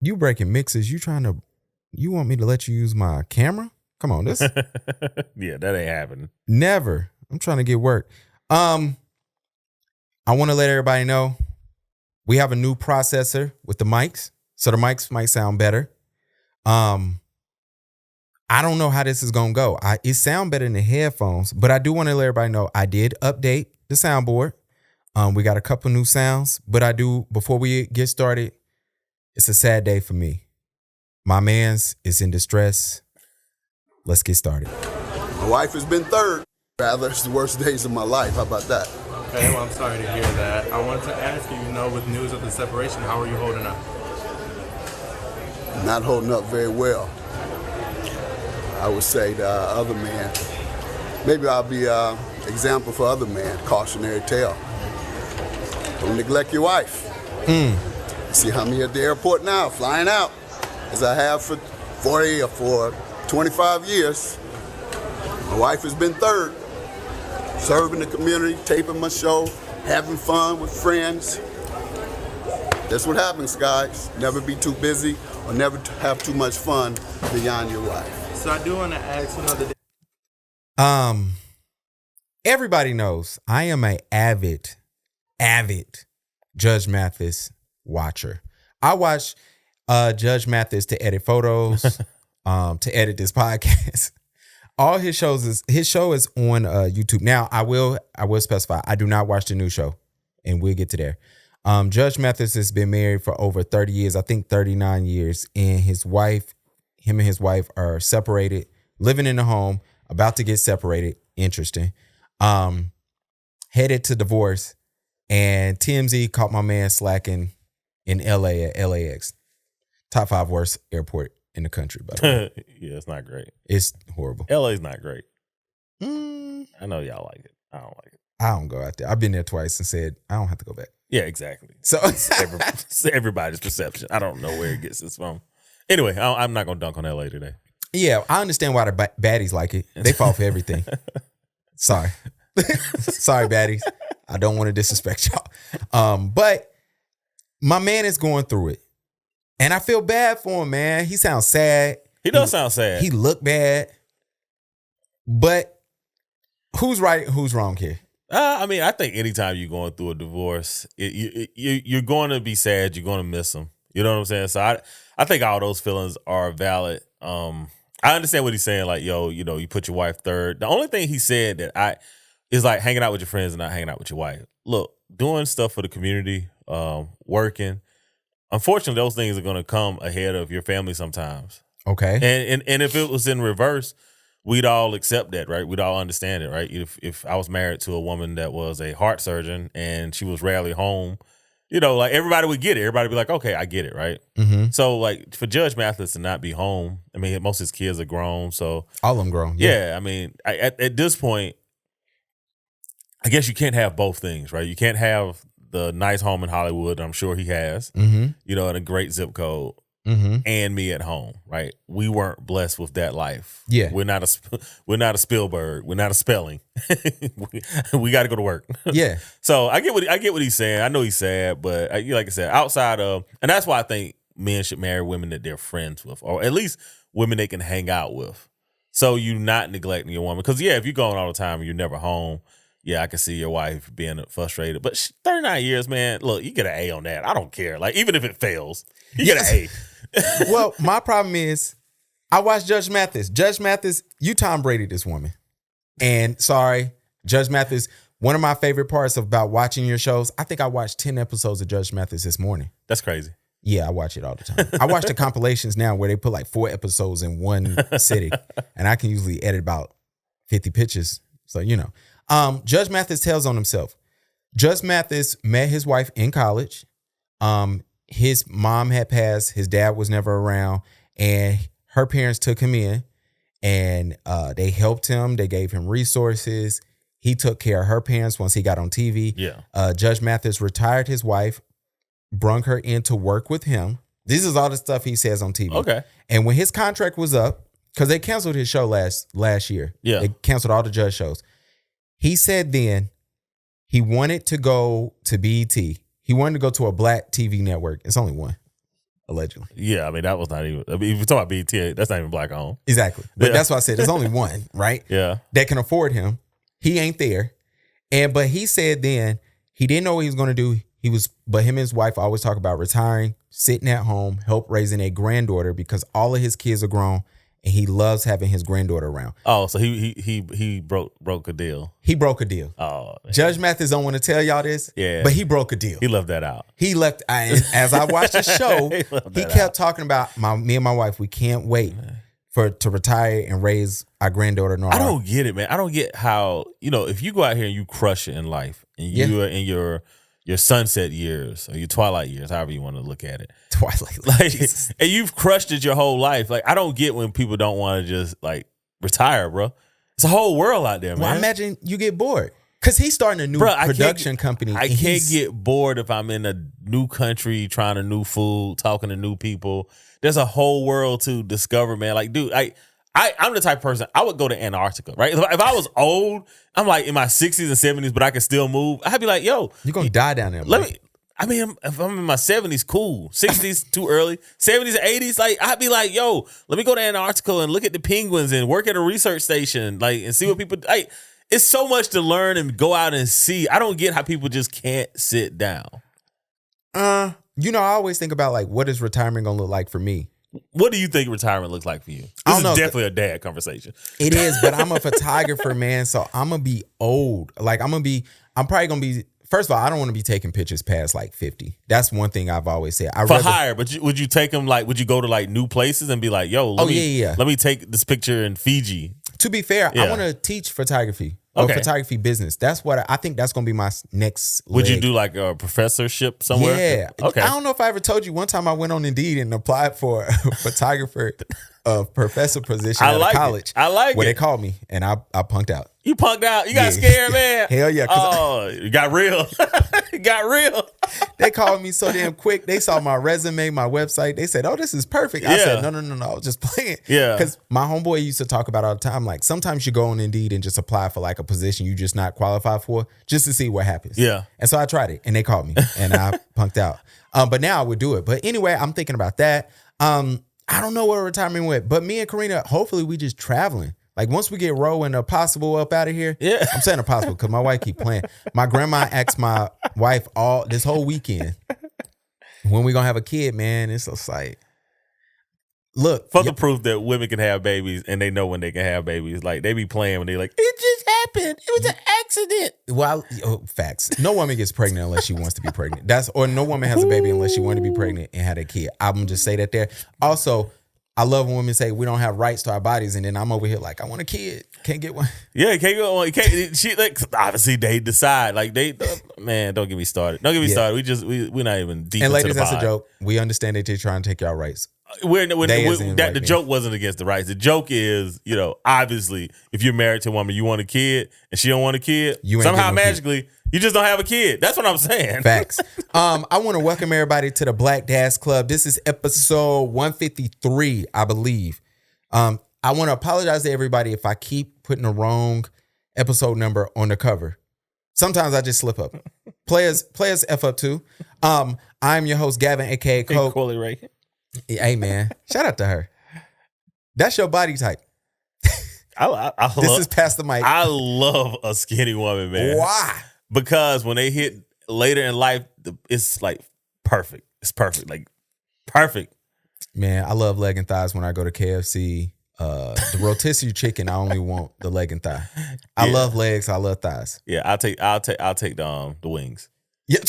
You breaking mixes. You want me to let you use my camera? Come on, this. Yeah, that ain't happening. Never. I'm trying to get work. I want to let everybody know we have a new processor with the mics. So the mics might sound better. I don't know how this is going to go. It sound better in the headphones, but I do want to let everybody know I did update the soundboard. We got a couple new sounds, but before we get started, it's a sad day for me. My man's is in distress. Let's get started. My wife has been third. Rather, it's the worst days of my life. How about that? Okay, well, I'm sorry to hear that. I wanted to ask you, with news of the separation, how are you holding up? Not holding up very well. I would say the other man, maybe I'll be an example for other men, cautionary tale. Don't neglect your wife. See how me at the airport now, flying out, as I have for 40 or for 25 years. My wife has been third, serving the community, taping my show, having fun with friends. That's what happens, guys. Never be too busy or never have too much fun beyond your wife. So I do want to ask another. Everybody knows I am an avid Judge Mathis watcher. I watch Judge Mathis to edit photos, to edit this podcast. All his show is on YouTube. Now I will specify I do not watch the new show, and we'll get to there. Judge Mathis has been married for over 30 years, I think 39 years, and him and his wife are separated, living in a home, about to get separated. Interesting. Headed to divorce, and TMZ caught my man slacking in LA at LAX. Top 5 worst airport in the country, by the way. Yeah, it's not great. It's horrible. LA's not great. I know y'all like it. I don't like it. I don't go out there. I've been there twice and said, I don't have to go back. Yeah, exactly. So it's everybody's perception. I don't know where it gets this from. Anyway, I'm not going to dunk on LA today. Yeah, I understand why the baddies like it. They fall for everything. Sorry. Sorry, baddies. I don't want to disrespect y'all. But my man is going through it. And I feel bad for him, man. He sounds sad. He does sound sad. He looked bad. But who's right and who's wrong here? I think anytime you're going through a divorce, you're going to be sad. You're going to miss them. You know what I'm saying? So I think all those feelings are valid. I understand what he's saying. Like, you put your wife third. The only thing he said that is like hanging out with your friends and not hanging out with your wife. Look, doing stuff for the community, working. Unfortunately, those things are going to come ahead of your family sometimes. Okay. And if it was in reverse, we'd all accept that, right? We'd all understand it, right? If I was married to a woman that was a heart surgeon and she was rarely home, like everybody would get it. Everybody would be like, okay, I get it, right? Mm-hmm. So like for Judge Mathis to not be home, most of his kids are grown. So all of them grown. Yeah. At this point, I guess you can't have both things, right? You can't have the nice home in Hollywood, I'm sure he has, in a great zip code, and me at home, right? We weren't blessed with that life. Yeah, we're not a Spielberg. We're not a Spelling. we got to go to work. Yeah. So I get what he's saying. I know he's sad, but like I said, outside of, and that's why I think men should marry women that they're friends with, or at least women they can hang out with. So you're not neglecting your woman, because if you're going all the time and you're never home. Yeah, I can see your wife being frustrated. But 39 years, man, look, you get an A on that. I don't care. Like, even if it fails, you get an A. Well, my problem is I watched Judge Mathis. Judge Mathis, you Tom Brady this woman. And sorry, Judge Mathis, one of my favorite parts about watching your shows, I think I watched 10 episodes of Judge Mathis this morning. That's crazy. Yeah, I watch it all the time. I watch the compilations now where they put like 4 episodes in one sitting. And I can usually edit about 50 pictures. So, Judge Mathis tells on himself. Judge Mathis met his wife in college. His mom had passed. His dad was never around. And her parents took him in. And they helped him. They gave him resources. He took care of her parents once he got on TV. Yeah. Judge Mathis retired his wife, brung her in to work with him. This is all the stuff he says on TV. Okay. And when his contract was up, because they canceled his show last year. Yeah. They canceled all the Judge shows. He said then he wanted to go to BET. He wanted to go to a black TV network. It's only one. allegedly. Yeah, I mean, that was not even. I mean, if you're talking about BT, that's not even black owned. Exactly. But Yeah. that's why I said there's only one, right? Yeah. That can afford him. He ain't there. But he said then he didn't know what he was going to do. But him and his wife always talk about retiring, sitting at home, help raising a granddaughter because all of his kids are grown and he loves having his granddaughter around. Oh, so he broke a deal. He broke a deal. Oh, man. Judge Mathis don't want to tell y'all this, Yeah. but he broke a deal. He left that out. He left. As I watched the show, he kept talking about me and my wife. We can't wait to retire and raise our granddaughter. Nora. I don't get it, man. I don't get how, if you go out here and you crush it in life and you are in your sunset years or your twilight years, however you want to look at it. Twilight. Like, and you've crushed it your whole life. Like, I don't get when people don't want to just like retire, bro. It's a whole world out there, man. Well, I imagine you get bored. Because he's starting a new production company. I can't get bored if I'm in a new country, trying a new food, talking to new people. There's a whole world to discover, man. Like, dude, I'm the type of person, I would go to Antarctica, right? If I was old, I'm like in my 60s and 70s, but I could still move, I'd be like, yo. You're going to die down there. If I'm in my 70s, cool. 60s, too early. 70s and 80s, like, I'd be like, yo, let me go to Antarctica and look at the penguins and work at a research station, like, and see what people, like, it's so much to learn and go out and see. I don't get how people just can't sit down. I always think about, like, what is retirement going to look like for me? What do you think retirement looks like for you? I This don't is know. definitely a dad conversation. It is, but I'm a photographer, man, so I'm going to be old. Like, I'm probably going to be, first of all, I don't want to be taking pictures past, like, 50. That's one thing I've always said. Hire, but would you take them, like, would you go to, like, new places and be like, yo, let me take this picture in Fiji? To be fair, Yeah. I want to teach photography. Or photography business. That's what I think that's going to be my next Would you leg. do like a professorship somewhere? Yeah. Okay. I don't know if I ever told you. One time I went on Indeed and applied for a photographer professor position at a college. I like where it. they called me and I punked out. You punked out. You got Yeah. scared, man. Hell yeah. Oh, you got real. It got real. They called me so damn quick. They saw my resume, my website. They said, "Oh, this is perfect." I said, "No. I was just playing." Yeah. Because my homeboy used to talk about all the time. Like, sometimes you go on Indeed and just apply for like a position you just not qualified for just to see what happens. Yeah. And so I tried it and they called me and I punked out. But now I would do it. But anyway, I'm thinking about that. I don't know where retirement went, but me and Karina, hopefully we just traveling. Like, once we get Roe and Possible up out of here, Yeah. I'm saying Possible because my wife keep playing. My grandma asked my wife this whole weekend, when we gonna have a kid, man. It's just like, look. For the proof that women can have babies and they know when they can have babies. Like, they be playing when they like, it just happened. It was an accident. Well, facts. No woman gets pregnant unless she wants to be pregnant. Or no woman has a baby unless she wanted to be pregnant and had a kid. I'm gonna just say that there. Also, I love when women say we don't have rights to our bodies, and then I'm over here like, I want a kid, can't get one. Yeah, can't go on. She like, obviously they decide. Like, man, don't get me started. Don't get me started. We're not even deep. And into ladies, the that's a pod. joke. We understand that they're trying to take your rights. The joke wasn't against the rights. The joke is, obviously, if you're married to a woman, you want a kid, and she don't want a kid, You ain't somehow getting no kid. magically, you just don't have a kid. That's what I'm saying. Facts. I want to welcome everybody to the Black Dads Club. This is episode 153, I believe. I want to apologize to everybody if I keep putting the wrong episode number on the cover. Sometimes I just slip up. Players F up too. I'm your host, Gavin, aka Coke. Cooley Ray. Hey, man. Shout out to her. That's your body type. This is past the mic. I love a skinny woman, man. Why? Because when they hit later in life, it's like perfect. It's perfect. Like, perfect. Man, I love leg and thighs when I go to KFC. The rotisserie chicken, I only want the leg and thigh. I love legs. I love thighs. Yeah, I'll take the wings. Yep.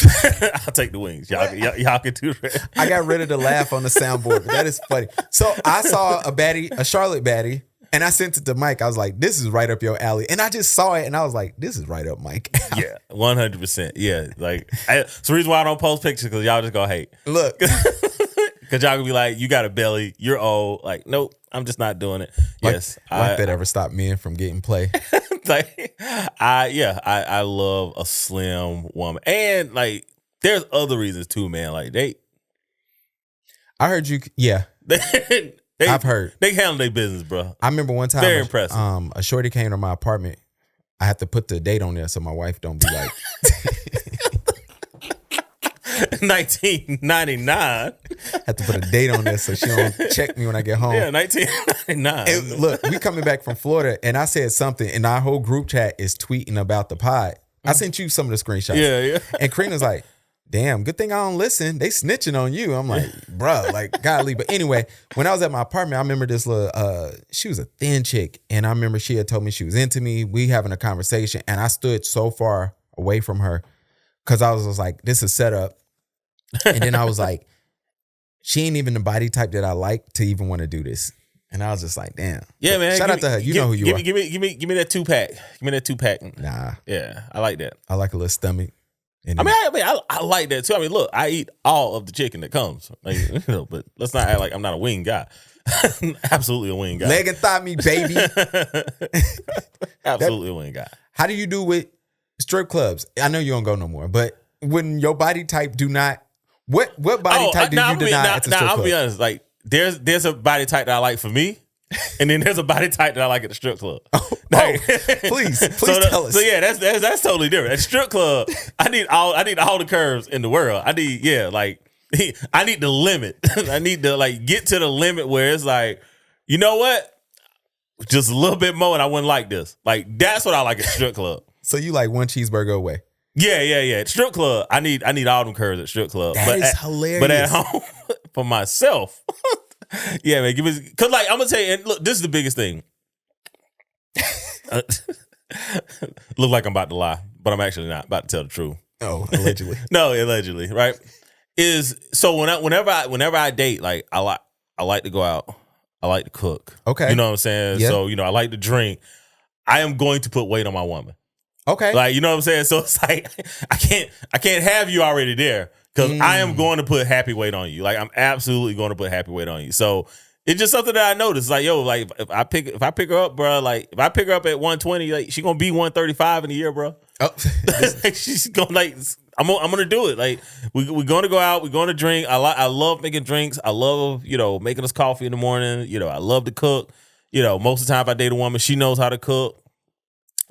I'll take the wings. Y'all can do that. I got rid of the laugh on the soundboard, but that is funny. So I saw a Charlotte baddie, and I sent it to Mike. I was like, this is right up your alley. And I just saw it, and I was like, this is right up Mike. Yeah, 100%. Yeah, like, it's the reason why I don't post pictures, because y'all just gonna hate. Look. Because y'all gonna be like, you got a belly, you're old. Like, nope, I'm just not doing it. Yes. Like that ever stop men from getting play. Like, I love a slim woman. And, like, there's other reasons too, man. Like, I heard you, yeah. I've heard. They handle their business, bro. I remember one time, Very impressive. A shorty came to my apartment. I had to put the date on there so my wife don't be like, 1999. Have to put a date on this so she don't check me when I get home. Yeah, 1999. And look, we coming back from Florida, and I said something, and our whole group chat is tweeting about the pod. I sent you some of the screenshots. Yeah. And Karina's like, damn, good thing I don't listen. They snitching on you. I'm like, bruh, like, golly. But anyway, when I was at my apartment, I remember this little, she was a thin chick. And I remember she had told me she was into me. We having a conversation. And I stood so far away from her because I was like, this is set up. And then I was like, she ain't even the body type that I like to even want to do this. And I was just like, damn. Yeah, man. Shout out to her. You know who you are. Give me that 2-pack. Give me that 2-pack. Nah. Yeah, I like that. I like a little stomach. And I like that too. I mean, look, I eat all of the chicken that comes. Like, but let's not act like I'm not a wing guy. Absolutely a wing guy. Leg and thigh me, baby. Absolutely a wing guy. How do you do with strip clubs? I know you don't go no more, but when your body type do not, what body type do you deny at the strip club? I'll be honest. Like, there's a body type that I like for me, and then there's a body type that I like at the strip club. Please tell us. So yeah, that's totally different. At the strip club, I need all the curves in the world. I need the limit. I need to like get to the limit where it's like, you know what? Just a little bit more, and I wouldn't like this. Like, that's what I like at the strip club. So you like one cheeseburger away? Yeah. At strip club, I need all them curves at strip club. That is hilarious. But at home, for myself, yeah, man, because like I'm gonna tell you, and look, this is the biggest thing. Look like I'm about to lie, but I'm actually not about to tell the truth. Oh, allegedly. No, allegedly, right? Is so whenever I date, like I like to go out, I like to cook. Okay, you know what I'm saying. Yeah. So I like to drink. I am going to put weight on my woman. Okay, like you know what I'm saying. So it's like I can't have you already there because I am going to put happy weight on you. Like I'm absolutely going to put happy weight on you. So. It's just something that I noticed. Like, yo, like if I pick her up, bro, like if I pick her up at 120, like she gonna be 135 in a year, bro. Oh. She's gonna like I'm gonna do it. Like we're gonna go out, we're gonna drink. I love making drinks. I love, making us coffee in the morning. I love to cook. Most of the time if I date a woman, she knows how to cook.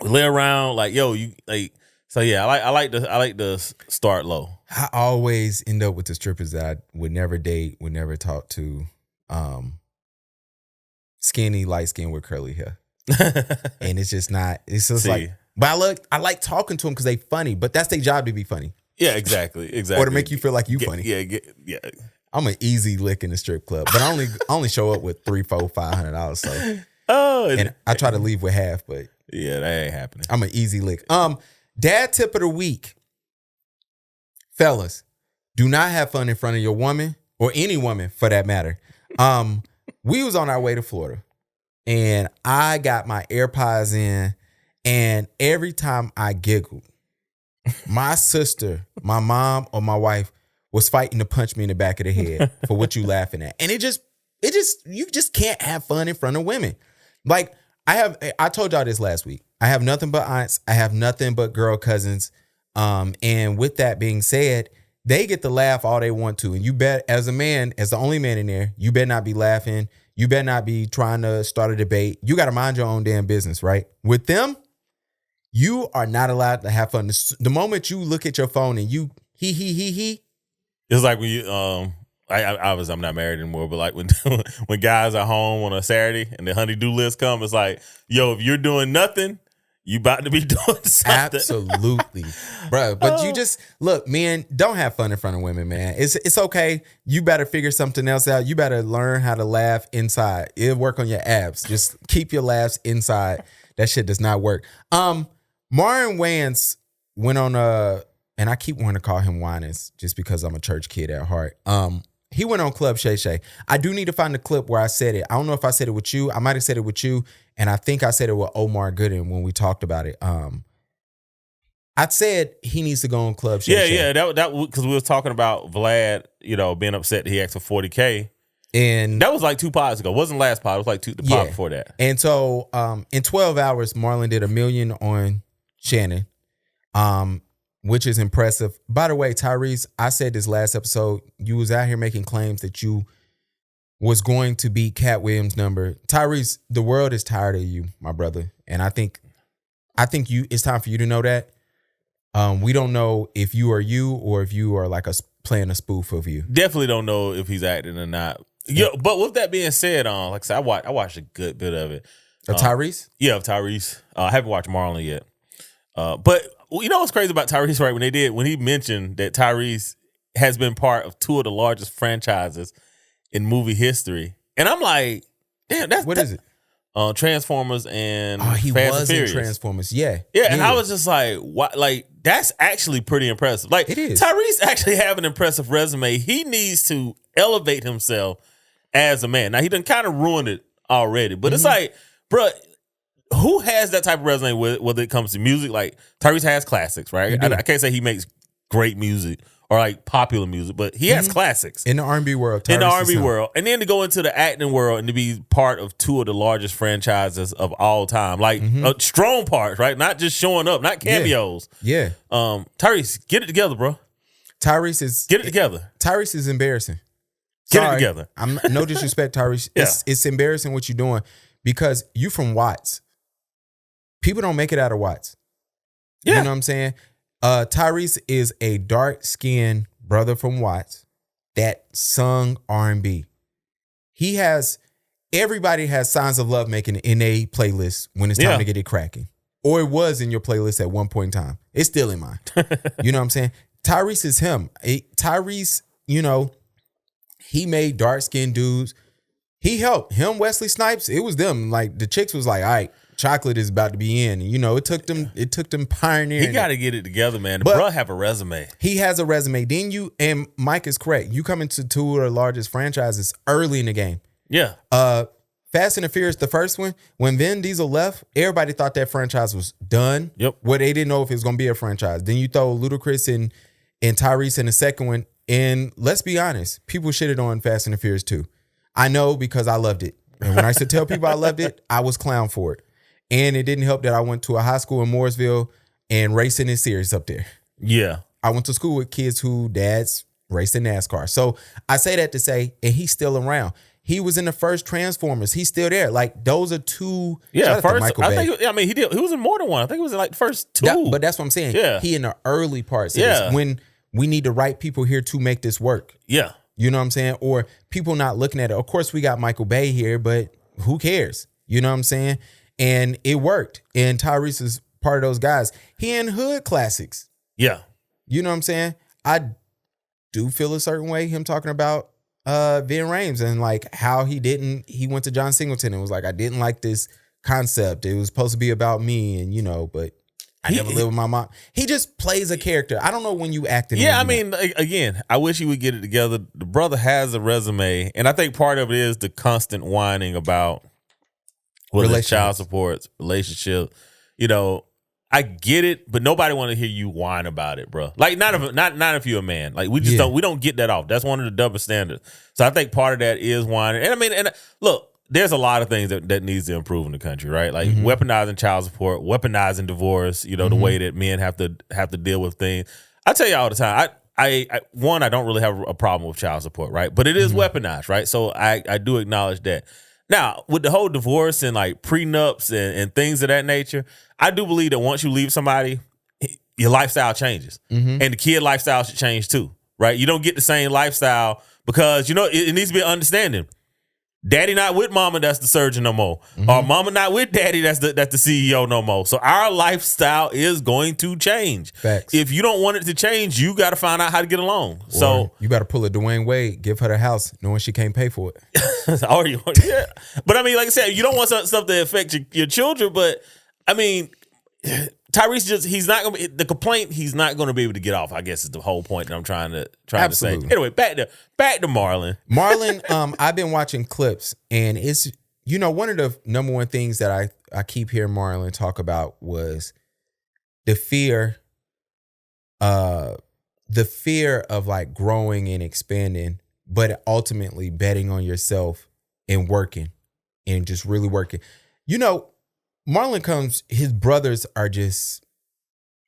We lay around, like, yo, you like so yeah, I like to start low. I always end up with the strippers that I would never date, would never talk to. Skinny, light skin with curly hair. And it's just like, but I like talking to them because they funny, but that's their job to be funny. Yeah, exactly. Or to make you feel like you funny. Yeah. I'm an easy lick in the strip club, but I only show up with $300, $400, $500. So, and I try to leave with half, but yeah, that ain't happening. I'm an easy lick. Dad tip of the week, fellas, do not have fun in front of your woman or any woman for that matter. We was on our way to Florida and I got my AirPods in, and every time I giggled, my sister, my mom, or my wife was fighting to punch me in the back of the head for what you laughing at. And you just can't have fun in front of women. Like I told y'all this last week. I have nothing but aunts. I have nothing but girl cousins. And with that being said, they get to laugh all they want to. And you bet, as a man, as the only man in there, you better not be laughing. You better not be trying to start a debate. You got to mind your own damn business, right? With them, you are not allowed to have fun. The moment you look at your phone and you he. It's like when you I'm not married anymore, but like when guys are home on a Saturday and the honey-do list come, it's like, yo, if you're doing nothing, you about to be doing something. Absolutely, bro. But you just look, man, don't have fun in front of women, man. It's okay. You better figure something else out. You better learn how to laugh inside. It'll work on your abs. Just keep your laughs inside. That shit does not work. Marlon Wayans went on and I keep wanting to call him Wayans just because I'm a church kid at heart. He went on Club Shay. I do need to find the clip where I said it. I don't know if I said it with you. I might have said it with you. And I think I said it with Omar Gooden when we talked about it. I said he needs to go on Club Shay. Yeah. That because we was talking about Vlad, being upset that he asked for $40K. And that was like 2 pods ago. It wasn't last pod. It was like the pod before that. And so in 12 hours, Marlon did $1 million on Shannon. Which is impressive. By the way, Tyrese, I said this last episode, you was out here making claims that you was going to beat Cat Williams' number. Tyrese, the world is tired of you, my brother. And I think it's time for you to know that. We don't know if you are you or if you are like playing a spoof of you. Definitely don't know if he's acting or not. Yeah, but with that being said, like I said, I watched a good bit of it. Tyrese? Yeah, of Tyrese. I haven't watched Marlon yet. But you know what's crazy about Tyrese, right? When he mentioned that Tyrese has been part of two of the largest franchises in movie history. And I'm like, damn, What is it? Transformers and He Fast was and in Furious. Transformers. Yeah. Yeah, and I was just like, what? Like, that's actually pretty impressive. Like, It is. Tyrese actually have an impressive resume. He needs to elevate himself as a man. Now, he done kind of ruined it already, but it's like, bro, who has that type of resume whether it comes to music? Like, Tyrese has classics, right? I can't say he makes great music or like popular music, but he has classics. In the R&B world. In the Tyrese R&B is him. world. And then to go into the acting world and to be part of two of the largest franchises of all time. Like, strong parts, right? Not just showing up, not cameos. Yeah. Tyrese, get it together, bro. Tyrese is Get it together. Tyrese is embarrassing. Get it Sorry. together. I'm no disrespect, Tyrese. Yeah. It's embarrassing what you're doing because you from Watts. People don't make it out of Watts. Yeah. You know what I'm saying? Tyrese is a dark-skinned brother from Watts that sung R&B. Everybody has Signs of Love making it in a playlist when it's time to get it cracking. Or it was in your playlist at one point in time. It's still in mine. You know what I'm saying? Tyrese is him. Tyrese, you know, he made dark-skinned dudes. He helped him, Wesley Snipes. It was them. Like the chicks was like, all right, chocolate is about to be in. And, you know, it took them pioneering. He got to get it together, man. The But- bro have a resume. He has a resume. Then and Mike is correct. You come into two of the largest franchises early in the game. Yeah. Fast and the Furious, the first one, when Vin Diesel left, everybody thought that franchise was done. Yep. Well, they didn't know if it was going to be a franchise. Then you throw Ludacris and Tyrese in the second one. And let's be honest, people shitted on Fast and the Furious 2. I know because I loved it. And when I used to tell people I loved it, I was clowned for it. And it didn't help that I went to a high school in Mooresville and racing is serious up there. Yeah. I went to school with kids who dads raced in NASCAR. So I say that to say, and he's still around. He was in the first Transformers. He's still there. Like those are two. Yeah. Shout out to First, Michael I Bay. think, I mean, he was in more than one. I think it was in like the first two. But that's what I'm saying. Yeah. He in the early parts. Of Yeah. this, when we need the right people here to make this work. Yeah. You know what I'm saying? Or people not looking at it. Of course, we got Michael Bay here, but who cares? You know what I'm saying? And it worked. And Tyrese is part of those guys. He in hood classics. Yeah. You know what I'm saying? I do feel a certain way him talking about Vin Rames and like how he went to John Singleton and was like, I didn't like this concept. It was supposed to be about me and, you know, but I never lived with my mom. He just plays a character. I don't know when you act in it. Yeah, I mean, again, I wish he would get it together. The brother has a resume, and I think part of it is the constant whining about whether it's child supports, relationship. You know, I get it, but nobody want to hear you whine about it, bro. Like not if you're a man. Like we just don't get that off. That's one of the double standards. So I think part of that is whining. And I mean, and look, there's a lot of things that needs to improve in the country, right? Like weaponizing child support, weaponizing divorce. You know, the way that men have to deal with things. I tell you all the time. I don't really have a problem with child support, right? But it is weaponized, right? So I do acknowledge that. Now, with the whole divorce and like prenups and things of that nature, I do believe that once you leave somebody, your lifestyle changes. And the kid lifestyle should change too, right? You don't get the same lifestyle because, you know, it needs to be an understanding. Daddy not with mama, that's the surgeon no more. Or mama not with daddy, that's the CEO no more. So our lifestyle is going to change. Facts. If you don't want it to change, you got to find out how to get along. Or so you got to pull a Dwayne Wade, give her the house, knowing she can't pay for it. or you, yeah. But I mean, like I said, you don't want stuff to affect your children. But I mean, Tyrese he's not gonna be the complaint. He's not going to be able to get off. I guess is the whole point that I'm trying to say. Anyway, back to Marlon. Marlon, I've been watching clips, and it's, you know, one of the number one things that I keep hearing Marlon talk about was the fear of like growing and expanding, but ultimately betting on yourself and working and just really working. You know, Marlon his brothers are just,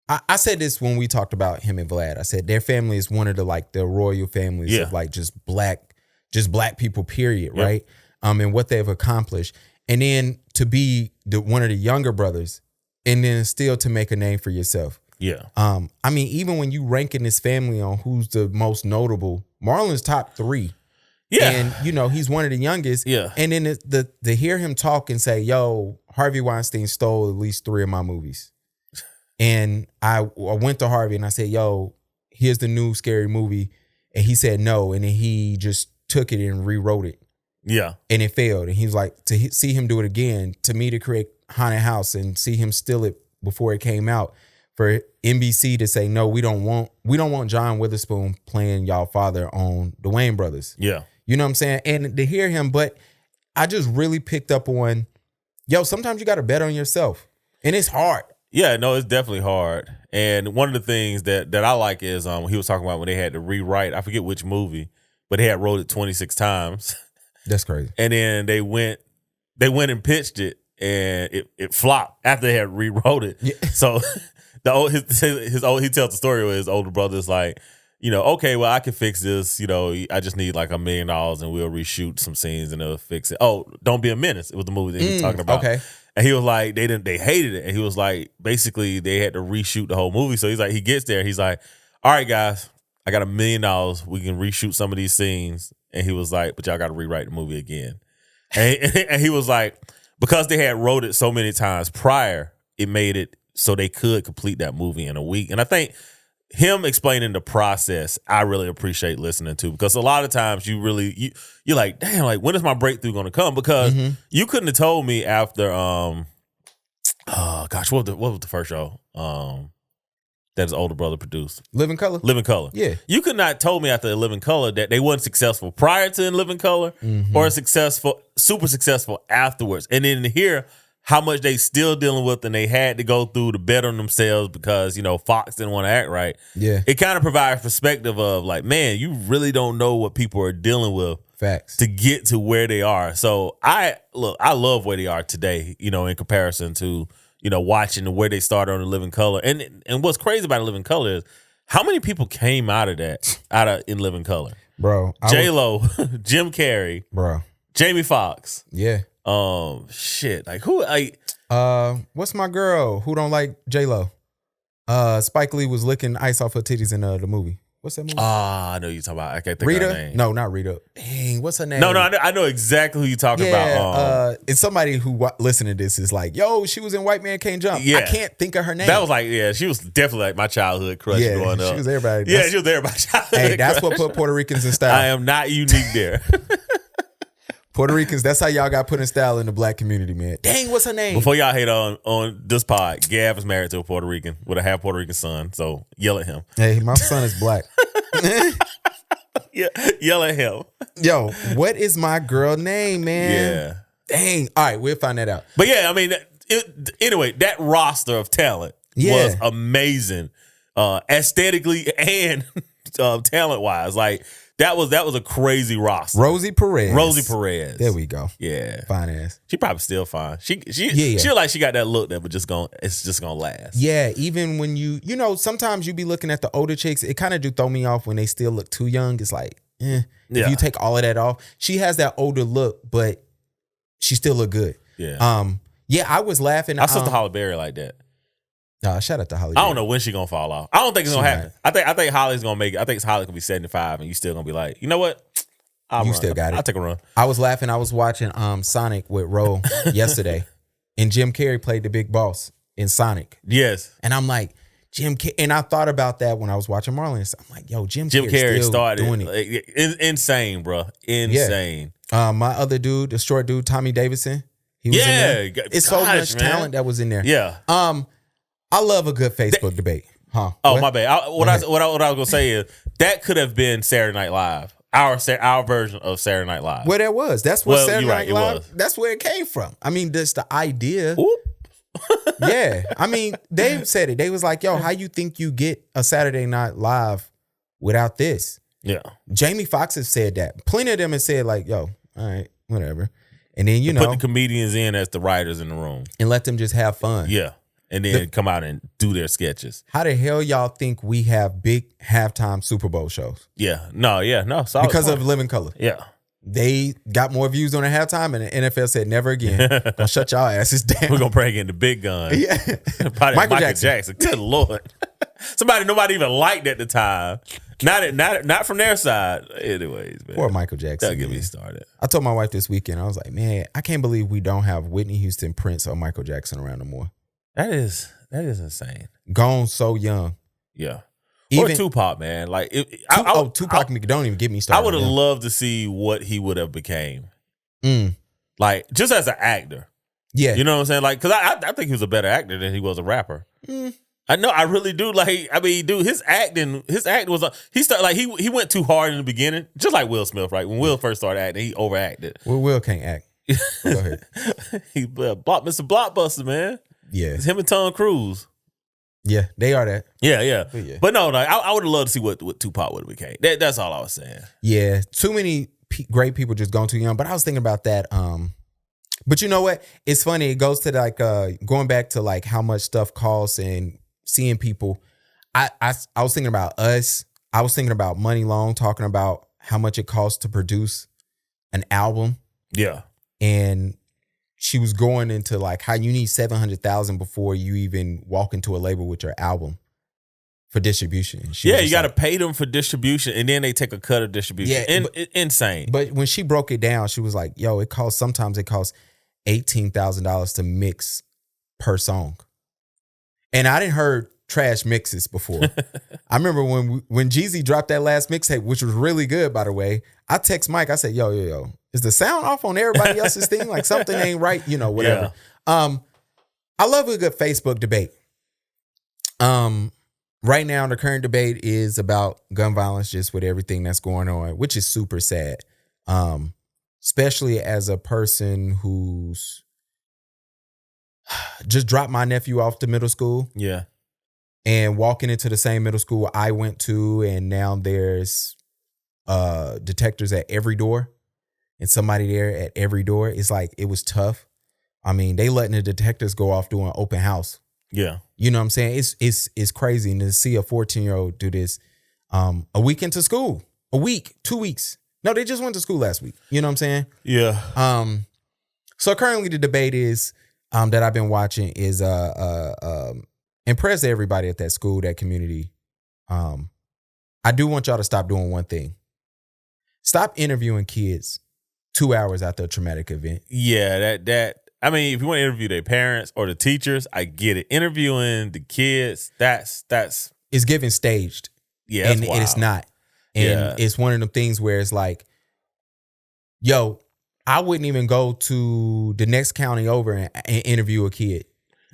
I said this when we talked about him and Vlad. I said their family is one of the royal families of like just black people, period, right? And what they've accomplished. And then to be one of the younger brothers and then still to make a name for yourself. Yeah. I mean, even when you ranking this family on who's the most notable, Marlon's top 3. Yeah. And, you know, he's one of the youngest. Yeah. And then to hear him talk and say, yo, Harvey Weinstein stole at least 3 of my movies. And I went to Harvey and I said, yo, here's the new scary movie. And he said no. And then he just took it and rewrote it. Yeah. And it failed. And he was like, to see him do it again, to me to create Haunted House and see him steal it before it came out, for NBC to say, no, we don't want John Witherspoon playing y'all father on the Wayans brothers. Yeah. You know what I'm saying? And to hear him, but I just really picked up on, yo, sometimes you got to bet on yourself. And it's hard. Yeah, no, it's definitely hard. And one of the things that I like is he was talking about when they had to rewrite, I forget which movie, but they had wrote it 26 times. That's crazy. And then they went and pitched it, and it flopped after they had rewrote it. Yeah. So he tells the story where his older brother's like, you know, okay, well, I can fix this. You know, I just need like $1 million and we'll reshoot some scenes and they'll fix it. Oh, Don't Be a Menace. It was the movie that he was talking about. Okay. And he was like, they hated it. And he was like, basically they had to reshoot the whole movie. So he's like, he gets there. He's like, all right, guys, I got $1 million. We can reshoot some of these scenes. And he was like, but y'all got to rewrite the movie again. And he was like, because they had wrote it so many times prior, it made it so they could complete that movie in a week. And I think him explaining the process, I really appreciate listening to, because a lot of times you're like, damn, like when is my breakthrough going to come? Because you couldn't have told me after, what was the first show that his older brother produced? Living Color. Living Color. Yeah. You could not told me after Living Color that they weren't successful prior to Living Color or super successful afterwards. And then to hear how much they still dealing with and they had to go through to bet on themselves because, you know, Fox didn't want to act right. Yeah. It kind of provides perspective of like, man, you really don't know what people are dealing with. Facts. To get to where they are. So I love where they are today, you know, in comparison to, you know, watching where they started on the Living Color. And what's crazy about the Living Color is how many people came out of in Living Color. Bro. J-Lo, Jim Carrey. Bro. Jamie Foxx. Yeah. Shit. Like who? What's my girl who don't like J-Lo? Spike Lee was licking ice off her titties in the movie. What's that movie? I know you're talking about. I can't think Rita? of her name. No, not Rita. Dang, what's her name? No, I know exactly who you're talking about. And somebody who listen to this is like, yo, she was in White Man Can't Jump. Yeah. I can't think of her name. That was like, yeah, she was definitely like my childhood crush growing up. She was everybody. Yeah, she was everybody's childhood Hey, that's crush. what put Puerto Ricans in style. I am not unique there. Puerto Ricans, that's how y'all got put in style in the black community, man. Dang, what's her name? Before y'all hate on this pod, Gav is married to a Puerto Rican with a half Puerto Rican son, so yell at him. Hey, my son is black. Yeah, yell at him. Yo, what is my girl name, man? Yeah. Dang. All right, we'll find that out. But yeah, I mean, anyway, that roster of talent was amazing, aesthetically and talent-wise. Like, that was a crazy roster. Rosie Perez. There we go. Yeah. Fine ass. She probably still fine. She like she got that look that but it's just gonna last. Yeah, even when you know, sometimes you be looking at the older chicks, it kind of do throw me off when they still look too young. It's like, if you take all of that off, she has that older look, but she still look good. Yeah. I was laughing. I saw the Halle Berry like that. Shout out to Holly. I don't know when she gonna fall off. I don't think it's gonna happen. I think Holly's gonna make it. I think Holly's gonna be 75, and you still gonna be like, you know what? Still got it. I'll take a run. I was laughing. I was watching Sonic with Ro yesterday, and Jim Carrey played the big boss in Sonic. Yes, and I'm like, and I thought about that when I was watching Marlon. I'm like, yo, Jim Carrey still started doing it. Insane, bro. Insane. Yeah. My other dude, the short dude, Tommy Davidson. He was in there. It's so much talent that was in there. Yeah. I love a good Facebook debate. Huh? Oh, my bad. What I was gonna say is that could have been Saturday Night Live, our version of Saturday Night Live. Well, that was. That's what Saturday Night Live. That's where it came from. I mean, that's the idea. Yeah, I mean, they said it. They was like, "Yo, how you think you get a Saturday Night Live without this?" Yeah. Jamie Foxx has said that. Plenty of them have said like, "Yo, all right, whatever," and then put the comedians in as the writers in the room and let them just have fun. Yeah. And then come out and do their sketches. How the hell y'all think we have big halftime Super Bowl shows? Yeah. No. Because of Living Color. Yeah. They got more views on the halftime, and the NFL said never again. Gonna shut y'all asses down. We're gonna bring in the big gun. Yeah. Probably Michael Jackson. Good Lord. Somebody nobody even liked at the time. Not from their side. Anyways, man. Poor Michael Jackson. Don't get me started. I told my wife this weekend, I was like, man, I can't believe we don't have Whitney Houston, Prince, or Michael Jackson around no more. That is insane. Gone so young. Yeah. Even or Tupac, man. Like Tupac, don't even get me started. I would have loved to see what he would have became. Mm. Like, just as an actor. Yeah. You know what I'm saying? Like, because I think he was a better actor than he was a rapper. Mm. I know, I really do. Like, I mean, dude, his acting was he started like he went too hard in the beginning, just like Will Smith, right? When Will first started acting, he overacted. Well, Will can't act. Go ahead. He Mr. Blockbuster, man. Yeah. It's him and Tom Cruise. Yeah, they are that. Yeah. Yeah. But no, like, I would have loved to see what Tupac would have became. That's all I was saying. Yeah, too many great people just gone too young. But I was thinking about that. But you know what? It's funny. It goes to like going back to like how much stuff costs and seeing people. I was thinking about us. I was thinking about Money Long talking about how much it costs to produce an album. Yeah. And she was going into like how you need $700,000 before you even walk into a label with your album for distribution. Yeah, you got to pay them for distribution, and then they take a cut of distribution. Yeah, insane. But when she broke it down, she was like, "Yo, sometimes it costs $18,000 to mix per song." And I didn't heard trash mixes before. I remember when Jeezy dropped that last mixtape, which was really good, by the way. I text Mike. I said, "Yo, is the sound off on everybody else's thing? Like something ain't right, whatever." Yeah. I love a good Facebook debate. Right now, the current debate is about gun violence, just with everything that's going on, which is super sad. Especially as a person who's just dropped my nephew off to middle school. Yeah. And walking into the same middle school I went to, and now there's detectors at every door and somebody there at every door. It's like, it was tough. I mean, they letting the detectives go off doing open house. Yeah. You know what I'm saying? It's crazy. And to see a 14-year-old do this a week into school, a week, 2 weeks. No, they just went to school last week. You know what I'm saying? Yeah. So currently the debate is that I've been watching is impress everybody at that school, that community. I do want y'all to stop doing one thing. Stop interviewing kids 2 hours after a traumatic event. Yeah, that I mean, if you want to interview their parents or the teachers, I get it. Interviewing the kids, that's it's given staged. Yeah, and it's not. And it's one of them things where it's like, yo, I wouldn't even go to the next county over and interview a kid.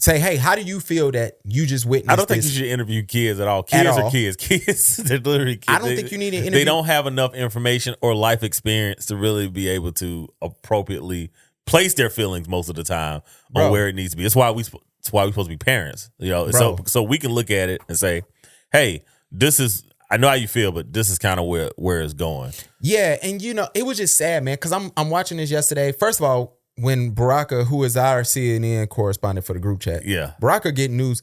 Say, hey, how do you feel that you just witnessed? I don't think you should interview kids at all. Kids are kids. Kids, they're literally kids. I don't think you need to interview. They don't have enough information or life experience to really be able to appropriately place their feelings most of the time on where it needs to be. That's why we're supposed to be parents. So we can look at it and say, hey, this is, I know how you feel, but this is kind of where it's going. Yeah, and it was just sad, man, because I'm watching this yesterday. First of all, when Baraka, who is our CNN correspondent for the group chat, Baraka getting news.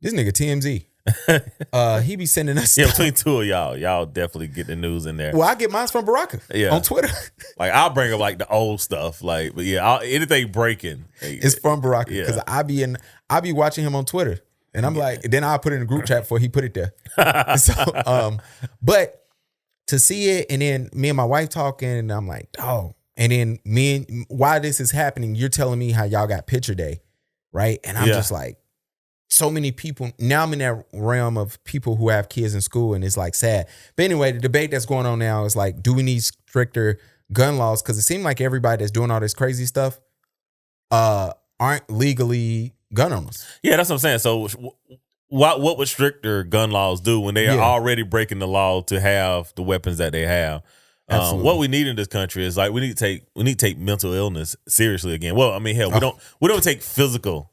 This nigga TMZ, he be sending us stuff. Between two of y'all definitely get the news in there. Well, I get mine from Baraka on Twitter. Like, I'll bring up like the old stuff, like, but anything breaking, it's from Baraka, because I be watching him on Twitter, and I'm like, then I'll put it in the group chat before he put it there. So, but to see it, and then me and my wife talking, and I'm like, oh. And then while this is happening, you're telling me how y'all got picture day, right? And I'm just like, so many people. Now I'm in that realm of people who have kids in school, and it's like sad. But anyway, the debate that's going on now is like, do we need stricter gun laws? Because it seems like everybody that's doing all this crazy stuff aren't legally gun owners. Yeah, that's what I'm saying. So what would stricter gun laws do when they are already breaking the law to have the weapons that they have? What we need in this country is like we need to take mental illness seriously again. Well, I mean, hell, we don't take physical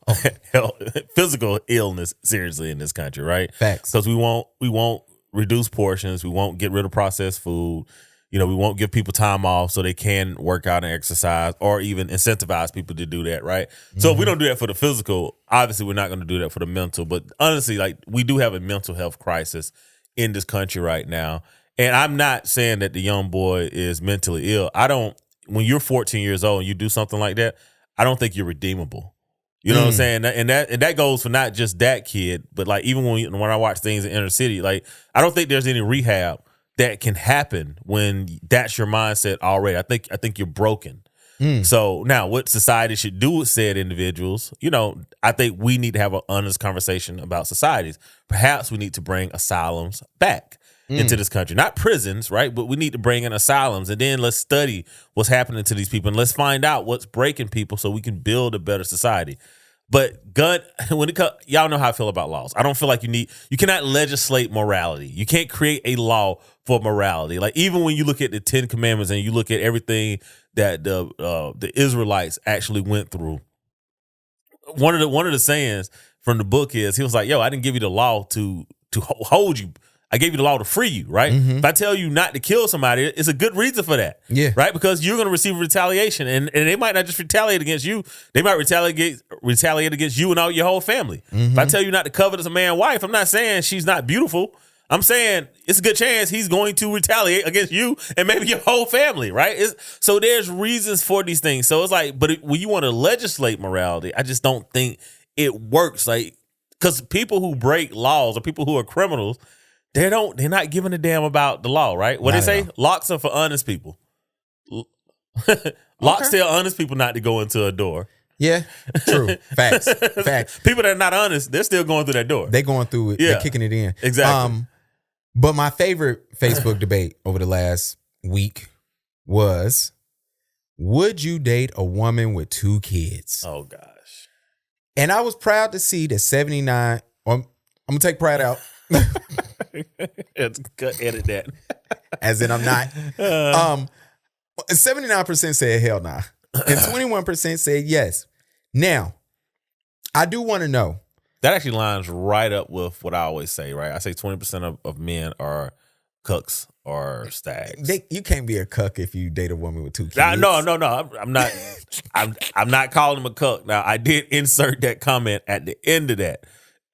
illness seriously in this country, right? Facts. Because we won't reduce portions, we won't get rid of processed food. We won't give people time off so they can work out and exercise, or even incentivize people to do that, right? Mm-hmm. So if we don't do that for the physical, obviously we're not going to do that for the mental. But honestly, like, we do have a mental health crisis in this country right now. And I'm not saying that the young boy is mentally ill. When you're 14 years old and you do something like that, I don't think you're redeemable. You know what I'm saying? And that goes for not just that kid, but like even when I watch things in inner city, like I don't think there's any rehab that can happen when that's your mindset already. I think you're broken. So now what society should do with said individuals, I think we need to have an honest conversation about societies. Perhaps we need to bring asylums back into this country. Not prisons, right? But we need to bring in asylums, and then let's study what's happening to these people, and let's find out what's breaking people so we can build a better society. But when it comes, y'all know how I feel about laws. I don't feel like you cannot legislate morality. You can't create a law for morality. Like even when you look at the 10 Commandments and you look at everything that the Israelites actually went through, one of the sayings from the book is, he was like, "Yo, I didn't give you the law to hold you. I gave you the law to free you, right? If I tell you not to kill somebody, it's a good reason for that. Yeah. Right? Because you're going to receive retaliation. And they might not just retaliate against you. They might retaliate against you and all your whole family. If I tell you not to covet a man's wife, I'm not saying she's not beautiful. I'm saying it's a good chance he's going to retaliate against you and maybe your whole family, right? So there's reasons for these things. So it's like, but when you want to legislate morality, I just don't think it works. Like, because people who break laws or people who are criminals, they're not giving a damn about the law, right? What they say? Locks are for honest people. Locks tell honest people not to go into a door. Yeah, true. Facts. People that are not honest, they're still going through that door. They going through it. Yeah. They're kicking it in. Exactly. But my favorite Facebook debate over the last week was, would you date a woman with 2 kids? Oh, gosh. And I was proud to see that 79, I'm going to take pride out. Edit that. As in I'm not. 79% said hell nah. And 21% said yes. Now, I do want to know. That actually lines right up with what I always say, right? I say 20% of men are cucks or stags. You can't be a cuck if you date a woman with 2 kids. No. I'm not. I'm not calling him a cuck. Now, I did insert that comment at the end of that.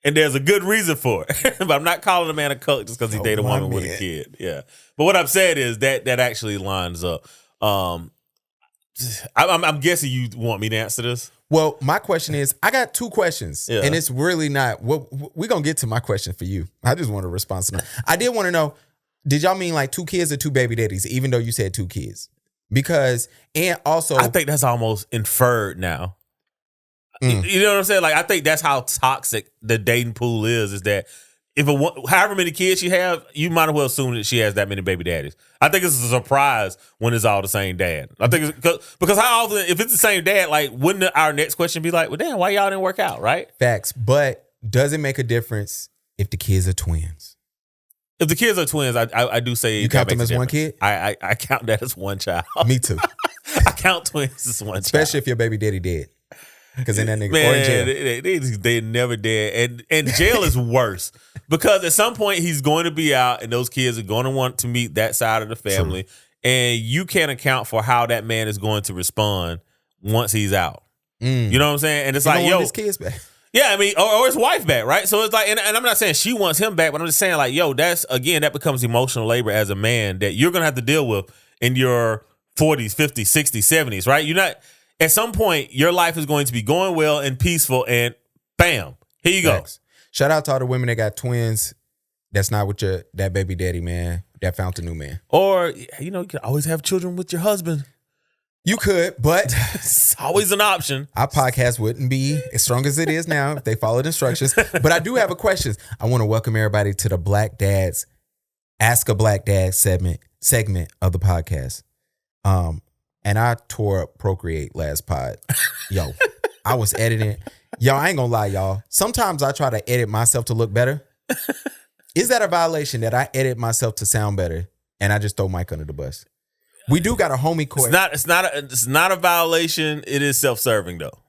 And there's a good reason for it. But I'm not calling a man a cuck just because he dated a woman with a kid. Yeah. But what I'm saying is that actually lines up. I'm guessing you want me to answer this. Well, my question is, I got 2 questions, and it's really not. We're going to get to my question for you. I just want to respond to that. I did want to know, did y'all mean like 2 kids or 2 baby daddies, even though you said 2 kids? Because, and also. I think that's almost inferred now. You know what I'm saying? Like, I think that's how toxic the dating pool is that if however many kids she have, you might as well assume that she has that many baby daddies. I think it's a surprise when it's all the same dad. I think because how often, if it's the same dad, like, wouldn't our next question be like, well, damn, why y'all didn't work out, right? Facts. But does it make a difference if the kids are twins? If the kids are twins, I do say you count them as one kid. I count that as one child. Me too. I count twins as one child, especially if your baby daddy dead. Because then that nigga man, or in jail. They never dead. And jail is worse because at some point he's going to be out and those kids are going to want to meet that side of the family. True. And you can't account for how that man is going to respond once he's out. You know what I'm saying? And it's like, yo, his kids back. Yeah, I mean, or his wife back, right? So it's like, and I'm not saying she wants him back, but I'm just saying, like, yo, that becomes emotional labor as a man that you're going to have to deal with in your 40s, 50s, 60s, 70s, right? You're not. At some point, your life is going to be going well and peaceful, and bam, here you go. Shout out to all the women that got twins. That's not with that baby daddy, man. That found a new man. Or, you can always have children with your husband. You could, but it's always an option. Our podcast wouldn't be as strong as it is now if they followed instructions. But I do have a question. I want to welcome everybody to the Black Dads Ask a Black Dad segment of the podcast. And I tore up Procreate last pod. Yo, I was editing. Yo, I ain't gonna lie, y'all. Sometimes I try to edit myself to look better. Is that a violation that I edit myself to sound better and I just throw Mike under the bus? We do got a homie court. It's not a violation. It is self-serving though.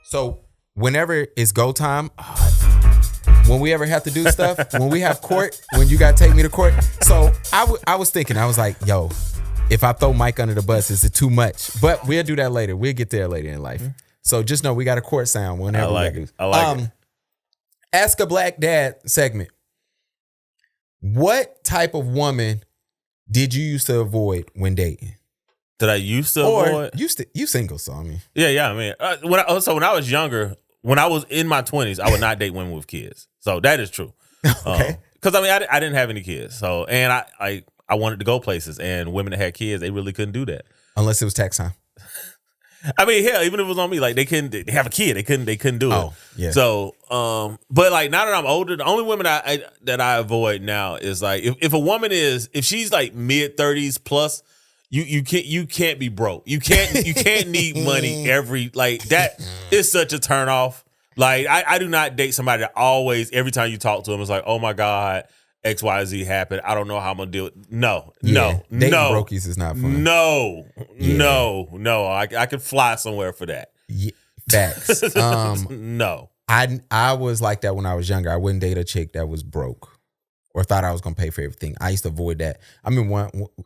So whenever it's go time, when we ever have to do stuff, when we have court, when you got to take me to court. So I was thinking, I was like, yo, if I throw Mike under the bus, is it too much? But we'll do that later. We'll get there later in life. So just know we got a court sound whenever I like we it. I like it. Ask a Black Dad segment. What type of woman did you used to avoid when dating? that I used to Or avoid. you single, so I mean. Yeah. I mean, when I was younger, when I was in my 20s, I would not date women with kids. So that is true. Okay. Because I mean, I didn't have any kids. So and I wanted to go places, and women that had kids, they really couldn't do that Unless it was tax time. I mean, hell, even if it was on me, like they have a kid, they couldn't do it. Oh, yeah. So, but like now that I'm older, the only women that I avoid now is like if a woman if she's like mid-30s plus, you can't be broke. You can't need money like that is such a turn off. Like I do not date somebody that always every time you talk to them it's like, oh my God, XYZ happened. I don't know how I'm gonna deal with it. No. Dating brokies is not fun. No. I could fly somewhere for that. Yeah, facts. No. I was like that when I was younger. I wouldn't date a chick that was broke or thought I was gonna pay for everything. I used to avoid that. I mean,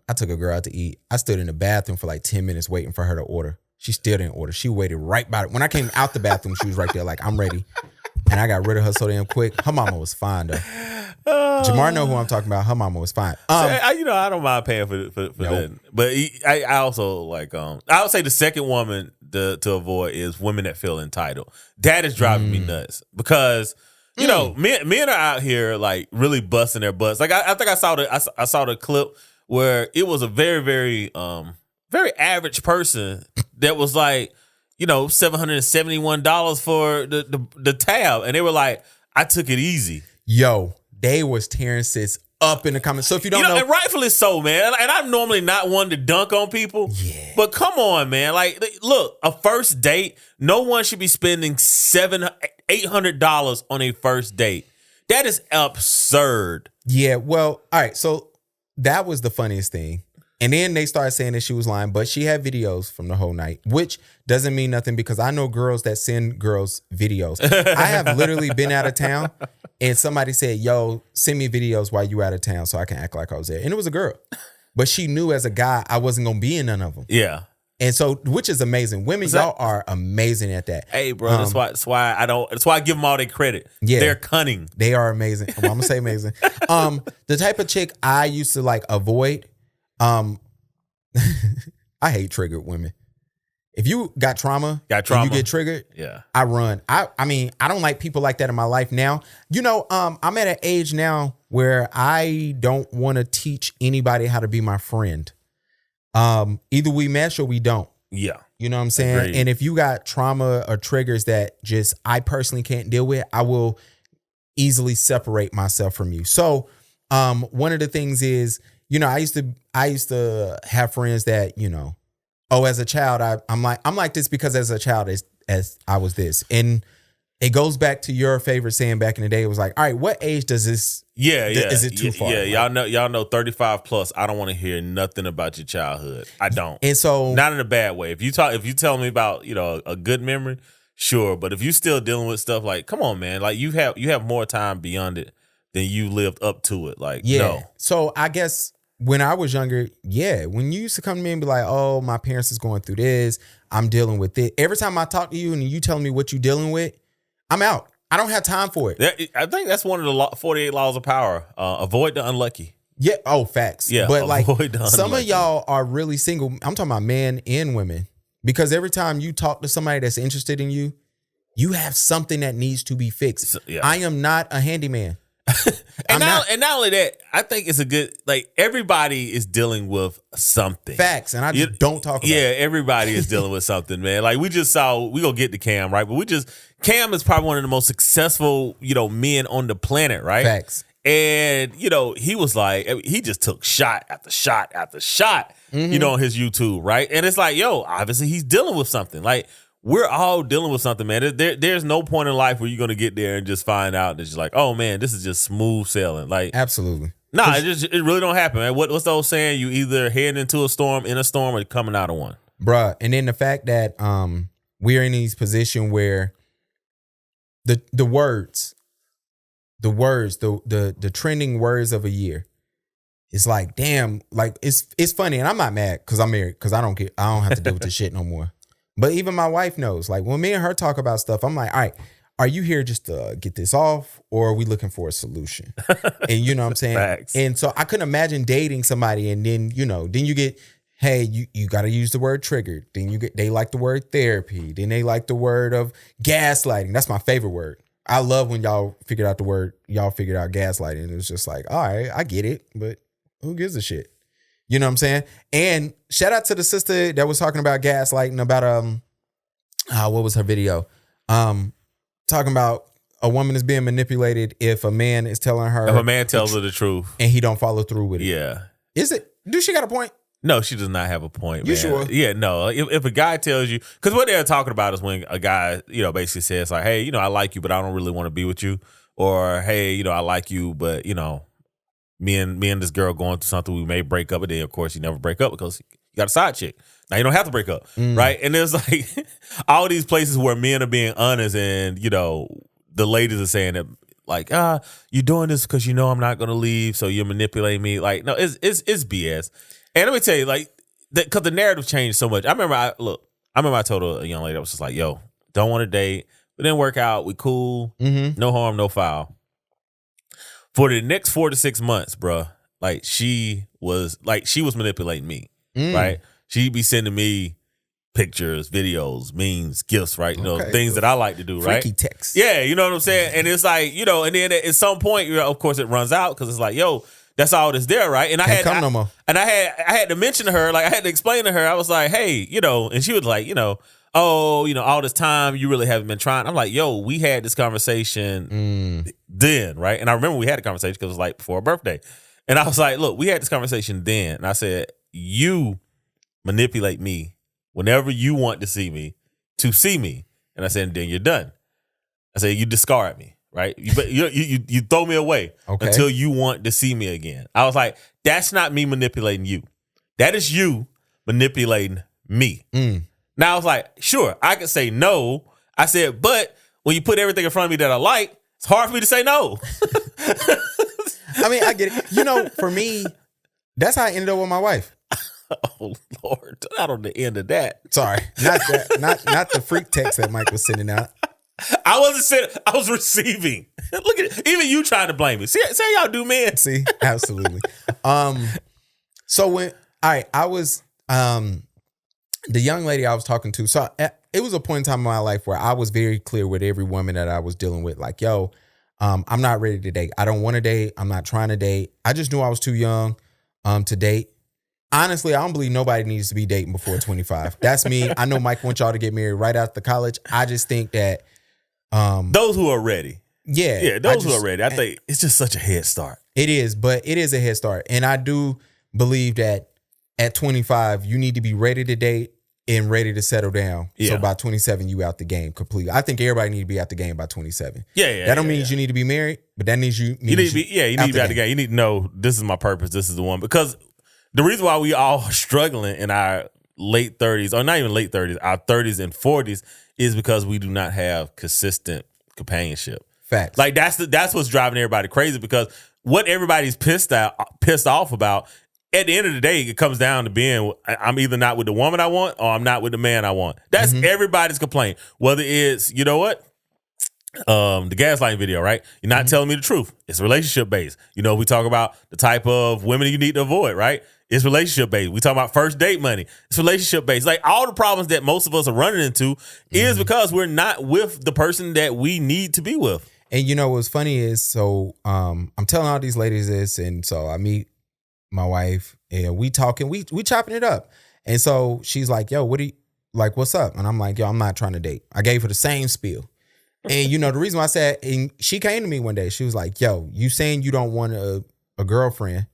I took a girl out to eat. I stood in the bathroom for like 10 minutes waiting for her to order. She still didn't order. She waited right by it. When I came out the bathroom, she was right there like, I'm ready. And I got rid of her so damn quick. Her mama was fine though. Jamar know who I'm talking about. Her mama was fine. I don't mind paying for that. But I also like I would say the second woman to avoid is women that feel entitled. That is driving me nuts because you know men are out here like really busting their butts. Like I think I saw the clip where it was a very very very average person that was like, you know, $771 for the tab, and they were like, I took it easy. Yo, they was tearing sis up in the comments. So if you don't know, and rightfully so, man. And I'm normally not one to dunk on people. Yeah. But come on, man. Like, look, a first date, no one should be spending $800 on a first date. That is absurd. Yeah, well, all right. So that was the funniest thing. And then they started saying that she was lying, but she had videos from the whole night, which doesn't mean nothing because I know girls that send girls videos. I have literally been out of town and somebody said, yo, send me videos while you out of town so I can act like I was there. And it was a girl. But she knew as a guy I wasn't going to be in none of them. Yeah. And so, which is amazing. Women, y'all are amazing at that. Hey, bro, that's why I give them all their credit. Yeah. They're cunning. They are amazing. Well, I'm going to say amazing. The type of chick I used to like avoid, I hate triggered women. If you got trauma, and you get triggered, yeah, I run. I mean, I don't like people like that in my life now. You know, I'm at an age now where I don't want to teach anybody how to be my friend. Either we mesh or we don't. Yeah. You know what I'm saying? Agreed. And if you got trauma or triggers that just I personally can't deal with, I will easily separate myself from you. So, one of the things is, you know, I used to have friends that, you know, as a child, I'm like this because as a child, as I was this. And it goes back to your favorite saying back in the day. It was like, all right, what age does this? Yeah. Is it too far? Yeah, y'all know 35 plus. I don't want to hear nothing about your childhood. I don't. And so, not in a bad way. If you tell me about, you know, a good memory, sure. But if you still dealing with stuff like, come on, man, like you have more time beyond it than you lived up to it. Like, yeah. No. So I guess when I was younger, yeah, when you used to come to me and be like, oh, my parents is going through this, I'm dealing with it. Every time I talk to you and you telling me what you're dealing with, I'm out. I don't have time for it. I think that's one of the 48 laws of power. Avoid the unlucky. Yeah. Oh, facts. Yeah. But like some unlucky. of y'all are really single. I'm talking about men and women. Because every time you talk to somebody that's interested in you, you have something that needs to be fixed. So, yeah. I am not a handyman. And not only that, I think it's a good, like, everybody is dealing with something. Facts. And I just don't talk about it. Yeah, everybody is dealing with something, man. Like, we gonna get to Cam, right? But Cam is probably one of the most successful, you know, men on the planet, right? Facts. And, you know, he was like, he just took shot after shot after shot, you know, on his YouTube, right? And it's like, yo, obviously he's dealing with something. Like, we're all dealing with something, man. There's no point in life where you're gonna get there and just find out that you're like, oh man, this is just smooth sailing. Like, absolutely. Nah, it really don't happen, man. What's the old saying? You either heading into a storm, in a storm, or coming out of one. Bruh. And then the fact that we're in these position where the trending words of a year, it's like, damn, like it's funny. And I'm not mad because I'm married, because I don't have to deal with this shit no more. But even my wife knows, like, when me and her talk about stuff, I'm like, all right, are you here just to get this off, or are we looking for a solution? And you know what I'm saying? Facts. And so I couldn't imagine dating somebody and then, you know, then you get hey, you got to use the word triggered. Then they like the word therapy. Then they like the word of gaslighting. That's my favorite word. I love when y'all figured out gaslighting. It was just like, all right, I get it, but who gives a shit? You know what I'm saying? And shout out to the sister that was talking about gaslighting about what was her video? Talking about a woman is being manipulated if a man is telling her. If a man tells her the truth and he don't follow through with it. Yeah. Is it? Do she got a point? No, she does not have a point, man. You sure? Yeah, no. If a guy tells you, because what they're talking about is when a guy, basically says like, hey, I like you, but I don't really want to be with you. Or, hey, I like you, but, me and this girl going through something, we may break up. And then, of course, you never break up because you got a side chick. Now, you don't have to break up, right? And there's like all these places where men are being honest and, the ladies are saying that, like, you're doing this because I'm not going to leave, so you're manipulating me. Like, no, it's BS. And let me tell you, like, because the narrative changed so much. I remember I told a young lady, I was just like, yo, don't want to date. It didn't work out. We cool. No harm, no foul. For the next 4 to 6 months, bruh, she was manipulating me, right? She'd be sending me pictures, videos, memes, gifts, right? Things that I like to do, right? Freaky text. Yeah, you know what I'm saying? And it's like, and then at some point, of course, it runs out because it's like, yo, that's all that's there, right? And I had to mention to her, like I had to explain to her, I was like, hey, and she was like, all this time you really haven't been trying. I'm like, yo, we had this conversation then, right? And I remember we had a conversation because it was like before her birthday. And I was like, look, we had this conversation then. And I said, you manipulate me whenever you want to see me. And I said, then you're done. I said, you discard me. Right, you throw me away until you want to see me again. I was like, that's not me manipulating you. That is you manipulating me. Now I was like, sure, I could say no. I said, but when you put everything in front of me that I like, it's hard for me to say no. I mean, I get it. For me, that's how I ended up with my wife. Oh Lord, not on the end of that. Sorry, not that, not the freak text that Mike was sending out. I wasn't saying, I was receiving. Look at it. Even you trying to blame me. See how y'all do, man. See, absolutely. So I was the young lady I was talking to. So it was a point in time in my life where I was very clear with every woman that I was dealing with. Like, yo, I'm not ready to date. I don't want to date. I'm not trying to date. I just knew I was too young to date. Honestly, I don't believe nobody needs to be dating before 25. That's me. I know Mike wants y'all to get married right after college. I just think that those who are ready. Yeah, those who are ready. I think it's just such a head start. It is, but it is a head start. And I do believe that at 25, you need to be ready to date and ready to settle down. Yeah. So by 27, you out the game completely. I think everybody need to be out the game by 27. Yeah. That don't mean you need to be married, but that means you need to be out the game. You need to know this is my purpose. This is the one. Because the reason why we all are struggling in our late 30s, or not even late 30s, our 30s and 40s, is because we do not have consistent companionship. Facts. Like that's what's driving everybody crazy, because what everybody's pissed off about, at the end of the day, it comes down to being, I'm either not with the woman I want or I'm not with the man I want. That's everybody's complaint. Whether it's, you know what? The gaslighting video, right? You're not telling me the truth. It's relationship based. We talk about the type of women you need to avoid, right? It's relationship based. We talk about first date money. It's relationship based. Like all the problems that most of us are running into is because we're not with the person that we need to be with. And what's funny is, so I'm telling all these ladies this, and so I meet my wife and we talking, we chopping it up. And so she's like, yo, what's up? And I'm like, yo, I'm not trying to date. I gave her the same spiel. And the reason why I said, and she came to me one day, she was like, yo, you saying you don't want a girlfriend,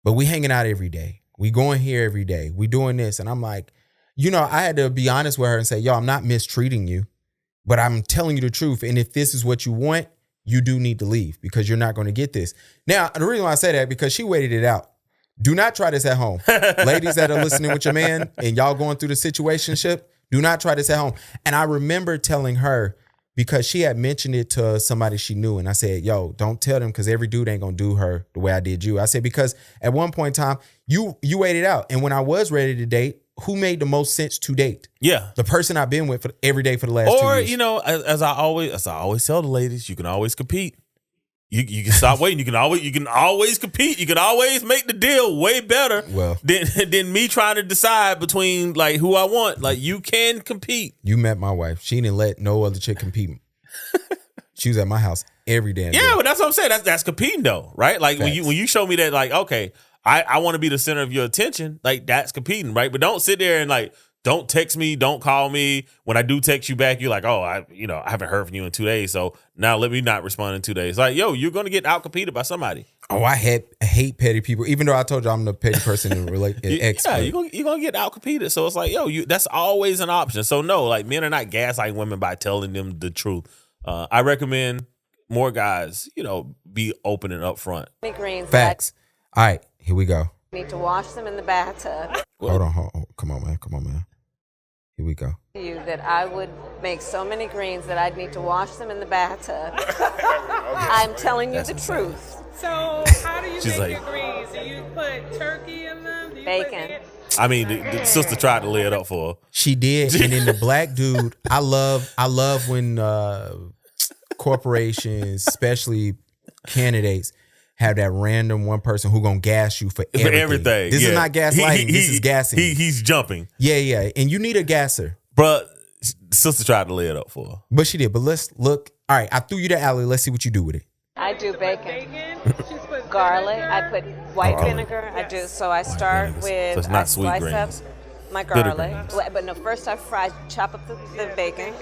but we hanging out every day. We going here every day. We doing this. And I'm like, I had to be honest with her and say, yo, I'm not mistreating you, but I'm telling you the truth. And if this is what you want, you do need to leave because you're not going to get this. Now, the reason why I say that, because she waited it out. Do not try this at home. Ladies that are listening with your man and y'all going through the situationship, do not try this at home. And I remember telling her, because she had mentioned it to somebody she knew. And I said, yo, don't tell them, because every dude ain't going to do her the way I did you. I said, because at one point in time, you waited out. And when I was ready to date, who made the most sense to date? Yeah. The person I've been with every day for the last 2 years. Or, as I always tell the ladies, you can always compete. You can stop waiting. You can always compete. You can always make the deal way better than me trying to decide between like who I want. Like you can compete. You met my wife. She didn't let no other chick compete. She was at my house every damn day. Yeah, but that's what I'm saying. That's competing though, right? Like when you show me that, like, okay, I want to be the center of your attention, like that's competing, right? But don't sit there and like, don't text me, don't call me. When I do text you back, you're like, oh, I haven't heard from you in 2 days, so now let me not respond in 2 days. Like, yo, you're gonna get out competed by somebody. Oh, I hate petty people. Even though I told you I'm the petty person in ex. Yeah, you're gonna get out competed. So it's like, yo, that's always an option. So no, like men are not gaslighting women by telling them the truth. I recommend more guys, be open and upfront. Facts. All right, here we go. Need to wash them in the bathtub. Hold on. Come on, man. Here we go. That I would make so many greens that I'd need to wash them in the bathtub. I'm telling you the truth. So how do you She's make like, your greens? Do you put turkey in them? Do you Bacon. I mean, the sister tried to lay it up for her. She did, and then the black dude. I love when corporations, especially candidates, have that random one person who gonna gas you for everything. This is not gaslighting. This is gassing. He's jumping. Yeah. And you need a gasser. But sister tried to lay it up for her. But she did. But let's look. All right, I threw you the alley. Let's see what you do with it. I do bacon. Garlic. I put white vinegar. I do. So I start with, so it's not I sweet slice greens. up my garlic. greens. But no, first I chop up the bacon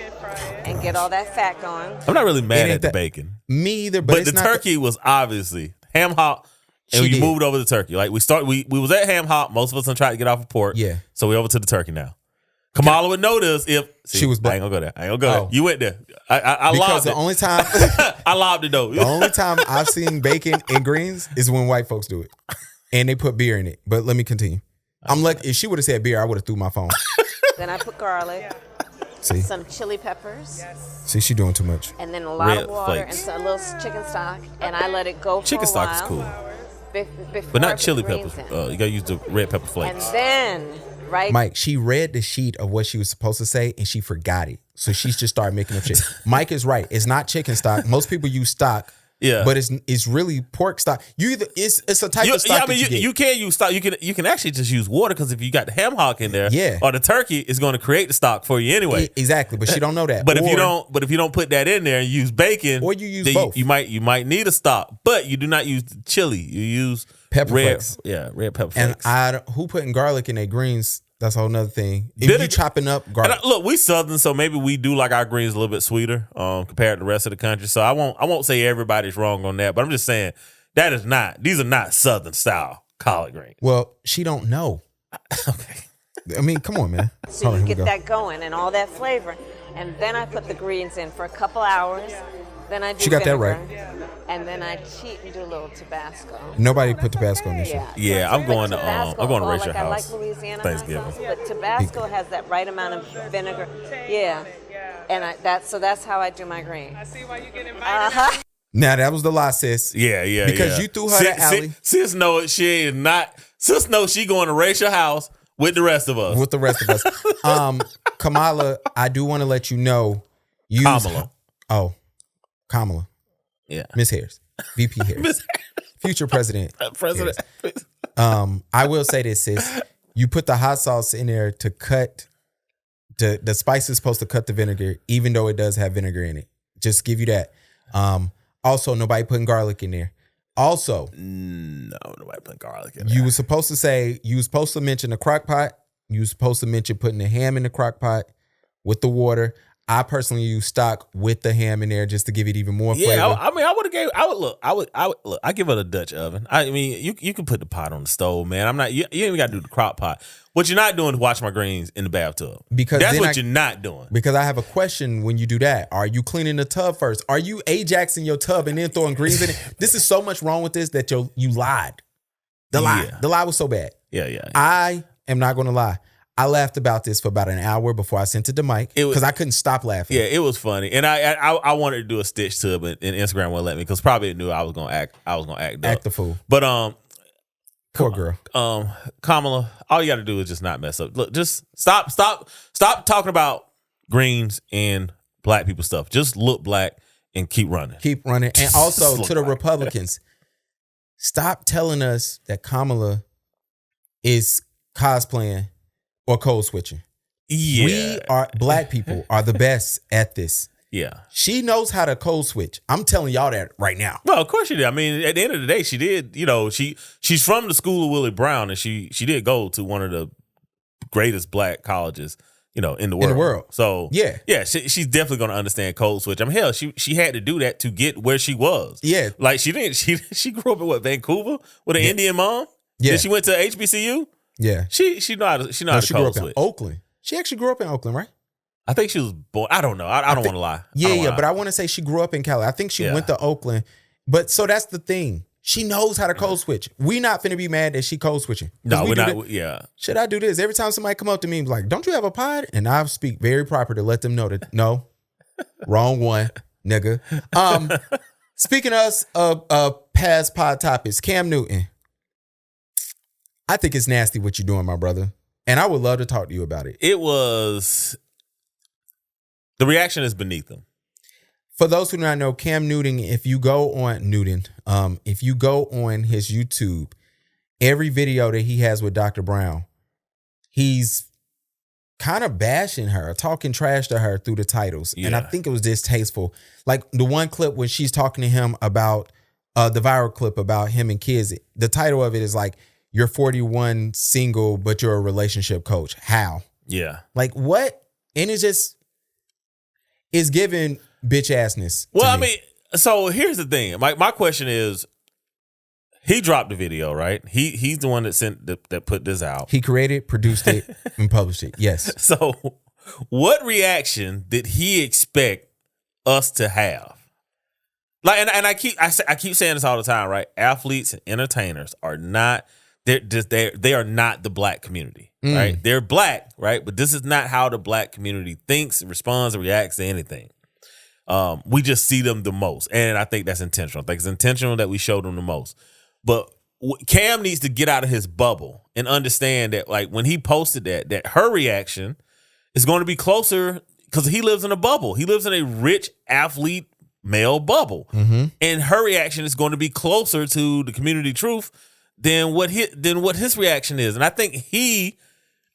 and get all that fat going. I'm not really mad at the that- bacon. Me either. But it's the not turkey was obviously ham hock. And She you did. moved over to turkey. Like we was at ham hock. Most of us done tried to get off of pork. Yeah. So we over to the turkey now. Kamala would know this if She was I ain't gonna go there. Oh. You went there. I because lobbed the it. only time I lobbed it though. the only time I've seen bacon and greens is when white folks do it, and they put beer in it. But let me continue. I'm like, if she would have said beer, I would have threw my phone. Then I put garlic, See, some chili peppers, see, she doing too much. and then a lot Red of water flakes. and a little chicken stock, and I let it go for Chicken a stock is while. cool, Before but I not put chili the greens peppers. in. You gotta use the red pepper And flakes. then, right? Mike, she read the sheet of what she was supposed to say and she forgot it. So she just started making up shit. Mike is right. It's not chicken stock. Most people use stock. Yeah. But it's really pork stock. It's a type of stock that you get. You can use stock. You can actually just use water because if you got the ham hock in there, Yeah. or the turkey is going to create the stock for you anyway. Exactly. But she don't know that. But if you don't put that in there and use bacon, Or you use then both. you might need a stock. But you do not use the chili. You use Pepper red, flakes. yeah, red pepper And flakes. who putting garlic in their greens? That's a whole nother thing. If Vinegar- you chopping up And garlic. look, we Southern, so maybe we do like our greens a little bit sweeter compared to the rest of the country. So I won't say everybody's wrong on that, but I'm just saying these are not Southern style collard greens. Well, she don't know. Okay. I mean, come on, man. So Hold on, you here we get go. that going and all that flavor. And then I put the greens in for a couple hours. Then I do She got that vinegar, right. And then I cheat and do a little Tabasco. Nobody put Tabasco in this shit. Yeah. Yeah, I'm going to Tabasco, I'm going to Rachel like House. I like Louisiana Thanksgiving. hot sauce, but Tabasco has that right amount of vinegar. Yeah. And that's how I do my greens. I see why you get invited. Uh-huh. Now, that was the lie, sis. Yeah. Because you threw her the alley. Sis knows she is not. Sis knows she going to Rachel House with the rest of us. With the rest of us. Kamala, I do want to let you know. Kamala. Kamala. Yeah. Miss Harris. VP Harris. Future President. President. Harris. I will say this, sis. You put the hot sauce in there to cut. The spice is supposed to cut the vinegar, even though it does have vinegar in it. Just give you that. Also, nobody putting garlic in there. Also, No, nobody putting garlic in you there. were supposed to mention the crock pot. You were supposed to mention putting the ham in the crock pot with the water. I personally use stock with the ham in there just to give it even more flavor. Yeah, I give it a Dutch oven. I mean, you can put the pot on the stove, man. I'm not. You ain't even got to do the crock pot. What you're not doing is wash my greens in the bathtub. Because that's then what you're not doing. Because I have a question when you do that. Are you cleaning the tub first? Are you Ajaxing your tub and then throwing greens in it? This is so much wrong with this that you lied. The lie was so bad. Yeah. I am not going to lie. I laughed about this for about an hour before I sent it to Mike because I couldn't stop laughing. Yeah, it was funny, and I wanted to do a stitch to it, but Instagram wouldn't let me because probably it knew I was gonna act. Act the fool. But Poor girl. Kamala, all you got to do is just not mess up. Look, just stop talking about greens and black people stuff. Just look black and keep running. Keep running. And also to the Right. Republicans, stop telling us that Kamala is cosplaying or code switching. Yeah. Black people are the best at this. Yeah. She knows how to code switch. I'm telling y'all that right now. Well, of course she did. I mean, at the end of the day, she did. You know, she's from the school of Willie Brown, and she did go to one of the greatest black colleges, in the world. So yeah, she's definitely going to understand code switch. I mean, hell, she had to do that to get where she was. Yeah, like she grew up in Vancouver with an Indian mom. Yeah, then she went to HBCU. Yeah, she know how to she code grew up switch. in Oakland. She actually grew up in Oakland, right? I think she was born. I don't know. I don't want to lie. But I want to say she grew up in Cali. I think she went to Oakland. But so that's the thing. She knows how to code switch. We not finna be mad that she code switching. No, we're not. Yeah. Should I do this? Every time somebody come up to me and be like, don't you have a pod? And I speak very proper to let them know that no, wrong one, nigga. Speaking of past pod topics, Cam Newton. I think it's nasty what you're doing, my brother. And I would love to talk to you about it. The reaction is beneath him. For those who do not know, Cam Newton, if you go on his YouTube, every video that he has with Dr. Brown, he's kind of bashing her, talking trash to her through the titles. Yeah. And I think it was distasteful. Like the one clip when she's talking to him about the viral clip about him and kids, the title of it is like, you're 41 single, but you're a relationship coach. How? Yeah. Like what? And it's giving bitch assness. Well, I mean, so here's the thing. My question is, he dropped the video, right? He's the one that put this out. He created, produced it, and published it. Yes. So, what reaction did he expect us to have? Like, and I keep saying this all the time, right? Athletes and entertainers are not. They are not the black community, right? They're black, right? But this is not how the black community thinks, responds, and reacts to anything. We just see them the most. And I think that's intentional. I think it's intentional that we show them the most. But Cam needs to get out of his bubble and understand that, like, when he posted that her reaction is going to be closer because he lives in a bubble. He lives in a rich athlete male bubble. Mm-hmm. And her reaction is going to be closer to the community truth than what his reaction is. And I think he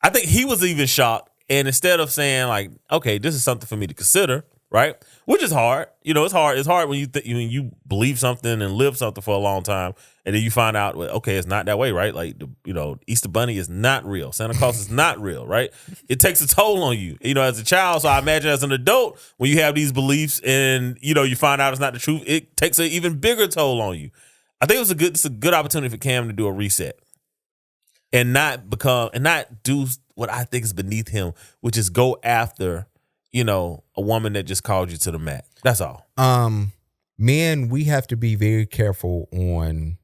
was even shocked. And instead of saying like, okay, this is something for me to consider, right? Which is hard. It's hard. It's hard when you believe something and live something for a long time, and then you find out, well, okay, it's not that way, right? Like Easter Bunny is not real. Santa Claus is not real, right? It takes a toll on you, as a child. So I imagine as an adult, when you have these beliefs and you find out it's not the truth, it takes an even bigger toll on you. I think it's a good opportunity for Cam to do a reset and not do what I think is beneath him, which is go after, a woman that just called you to the mat. That's all. Men, we have to be very careful on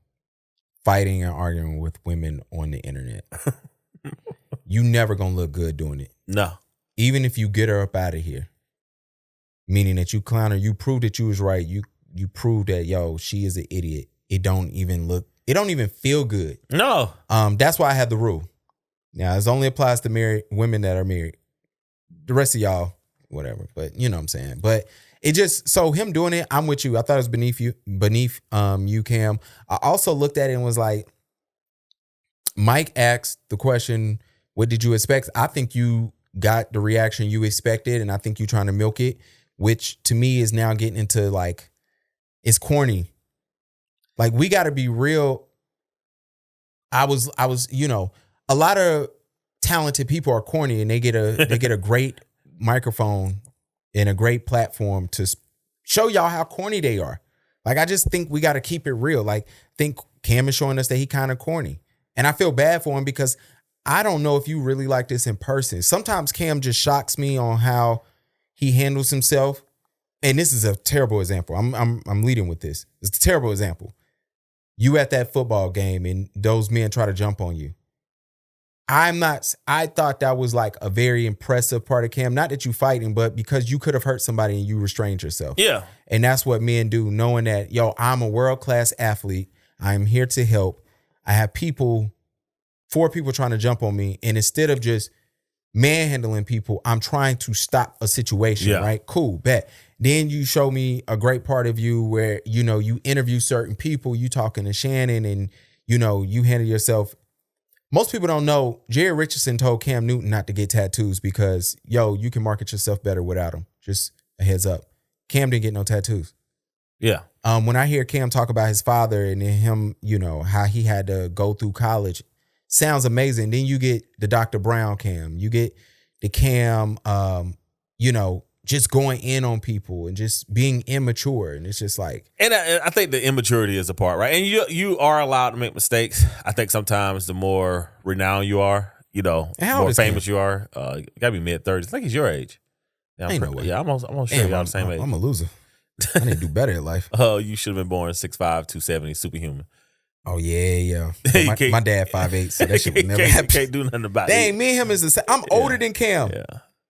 fighting and arguing with women on the internet. You never gonna look good doing it. No. Even if you get her up out of here, meaning that you clown her, you prove that you was right. You prove that, she is an idiot. It don't even feel good. No. That's why I have the rule. Now, it only applies to women that are married. The rest of y'all, whatever. But you know what I'm saying. But it just, so him doing it, I'm with you. I thought it was beneath you, Cam. I also looked at it and was like, Mike asked the question, what did you expect? I think you got the reaction you expected, and I think you're trying to milk it, which to me is now getting into like, it's corny. Like, we got to be real. I was, a lot of talented people are corny, and they get a great microphone and a great platform to show y'all how corny they are. Like, I just think we got to keep it real. Like, I think Cam is showing us that he kind of corny, and I feel bad for him because I don't know if you really like this in person. Sometimes Cam just shocks me on how he handles himself, and this is a terrible example. I'm leading with this. It's a terrible example. You at that football game and those men try to jump on you. I thought that was like a very impressive part of Cam. Not that you fighting, but because you could have hurt somebody and you restrained yourself. Yeah. And that's what men do, knowing that, I'm a world-class athlete. I'm here to help. I have 4 people trying to jump on me. And instead of just manhandling people. I'm trying to stop a situation, right? Cool, bet. Then you show me a great part of you where, you know, you interview certain people, you talking to Shannon and, you know, you handle yourself. Most people don't know Jerry Richardson told Cam Newton not to get tattoos because, yo, you can market yourself better without them. Just a heads up. Cam didn't get no tattoos. Yeah. When I hear Cam talk about his father and him, you know, how he had to go through college, sounds amazing. Then you get the Dr. Brown Cam. You get the Cam, you know, just going in on people and just being immature. And it's just like. And I think the immaturity is a part, right? And you are allowed to make mistakes. I think sometimes the more renowned you are, you know, more famous you are, you got to be mid-30s. I think he's your age. Yeah, ain't no way. Yeah, I'm almost sure y'all the same age. I'm a loser. I need to do better in life. Oh, you should have been born 6'5", 270, superhuman. Oh, yeah. My dad 5'8", so that shit would never happen. Can't do nothing about it. Dang, me and him is the same. I'm older than Cam. Yeah.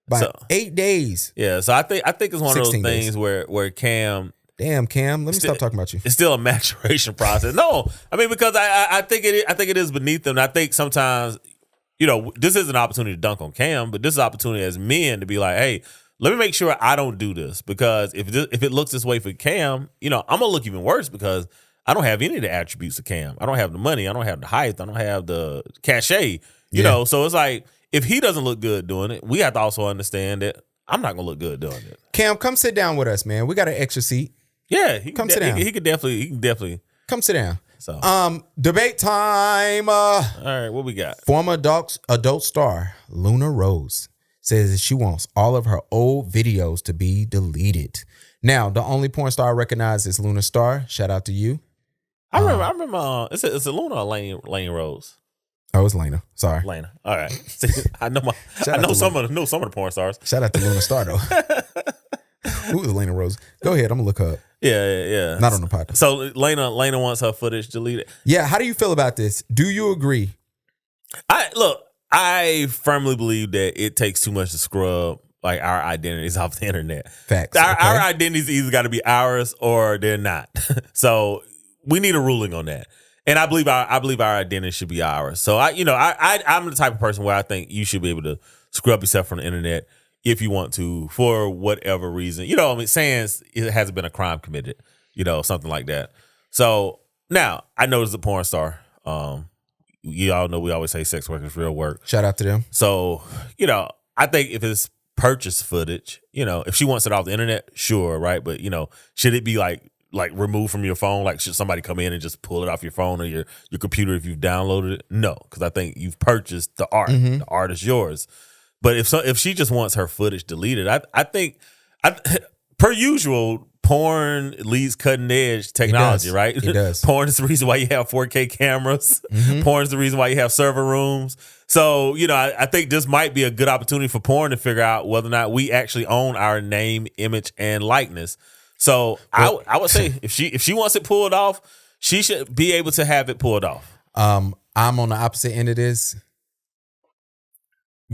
By 8 days. Yeah, so I think it's one of those things where Cam. Damn, Cam, let me stop talking about you. It's still a maturation process. No, I mean because I think it is beneath them. And I think sometimes, you know, this is an opportunity to dunk on Cam, but this is an opportunity as men to be like, hey, let me make sure I don't do this because if it looks this way for Cam, you know, I'm gonna look even worse because I don't have any of the attributes of Cam. I don't have the money. I don't have the height. I don't have the cachet. You know, so it's like if he doesn't look good doing it, we have to also understand that I'm not gonna look good doing it. Cam, come sit down with us, man. We got an extra seat. Yeah, come sit down. He could definitely come sit down. So debate time. All right, what we got? Former adult star Lana Rhodes says that she wants all of her old videos to be deleted. Now, the only porn star I recognize is Luna Star. Shout out to you. I remember. It's a Luna or Lane Rose. Oh, it's Lana. Sorry, Lana. All right. See, I know some of the porn stars. Shout out to Luna Star though. Who is Lana Rose? Go ahead. I'm gonna look her up. Yeah. Not on the podcast. So Lana wants her footage deleted. Yeah. How do you feel about this? Do you agree? I firmly believe that it takes too much to scrub like our identities off the internet. Facts. Our identities either got to be ours or they're not. So we need a ruling on that. And I believe our identity should be ours. So I'm the type of person where I think you should be able to scrub yourself from the internet if you want to for whatever reason. You know, I mean, saying it hasn't been a crime committed, you know, something like that. So now I know there's a porn star. You all know we always say sex work is real work. Shout out to them. So, you know, I think if it's purchase footage, you know, if she wants it off the internet, sure, right? But, you know, should it be like removed from your phone? Like, should somebody come in and just pull it off your phone or your computer if you've downloaded it? No, because I think you've purchased the art. Mm-hmm. The art is yours. But if she just wants her footage deleted, I think per usual, porn leads cutting edge technology, right? It does. Porn is the reason why you have 4K cameras. Mm-hmm. Porn is the reason why you have server rooms. So, you know, I think this might be a good opportunity for porn to figure out whether or not we actually own our name, image, and likeness. So I would say if she wants it pulled off, she should be able to have it pulled off. I'm on the opposite end of this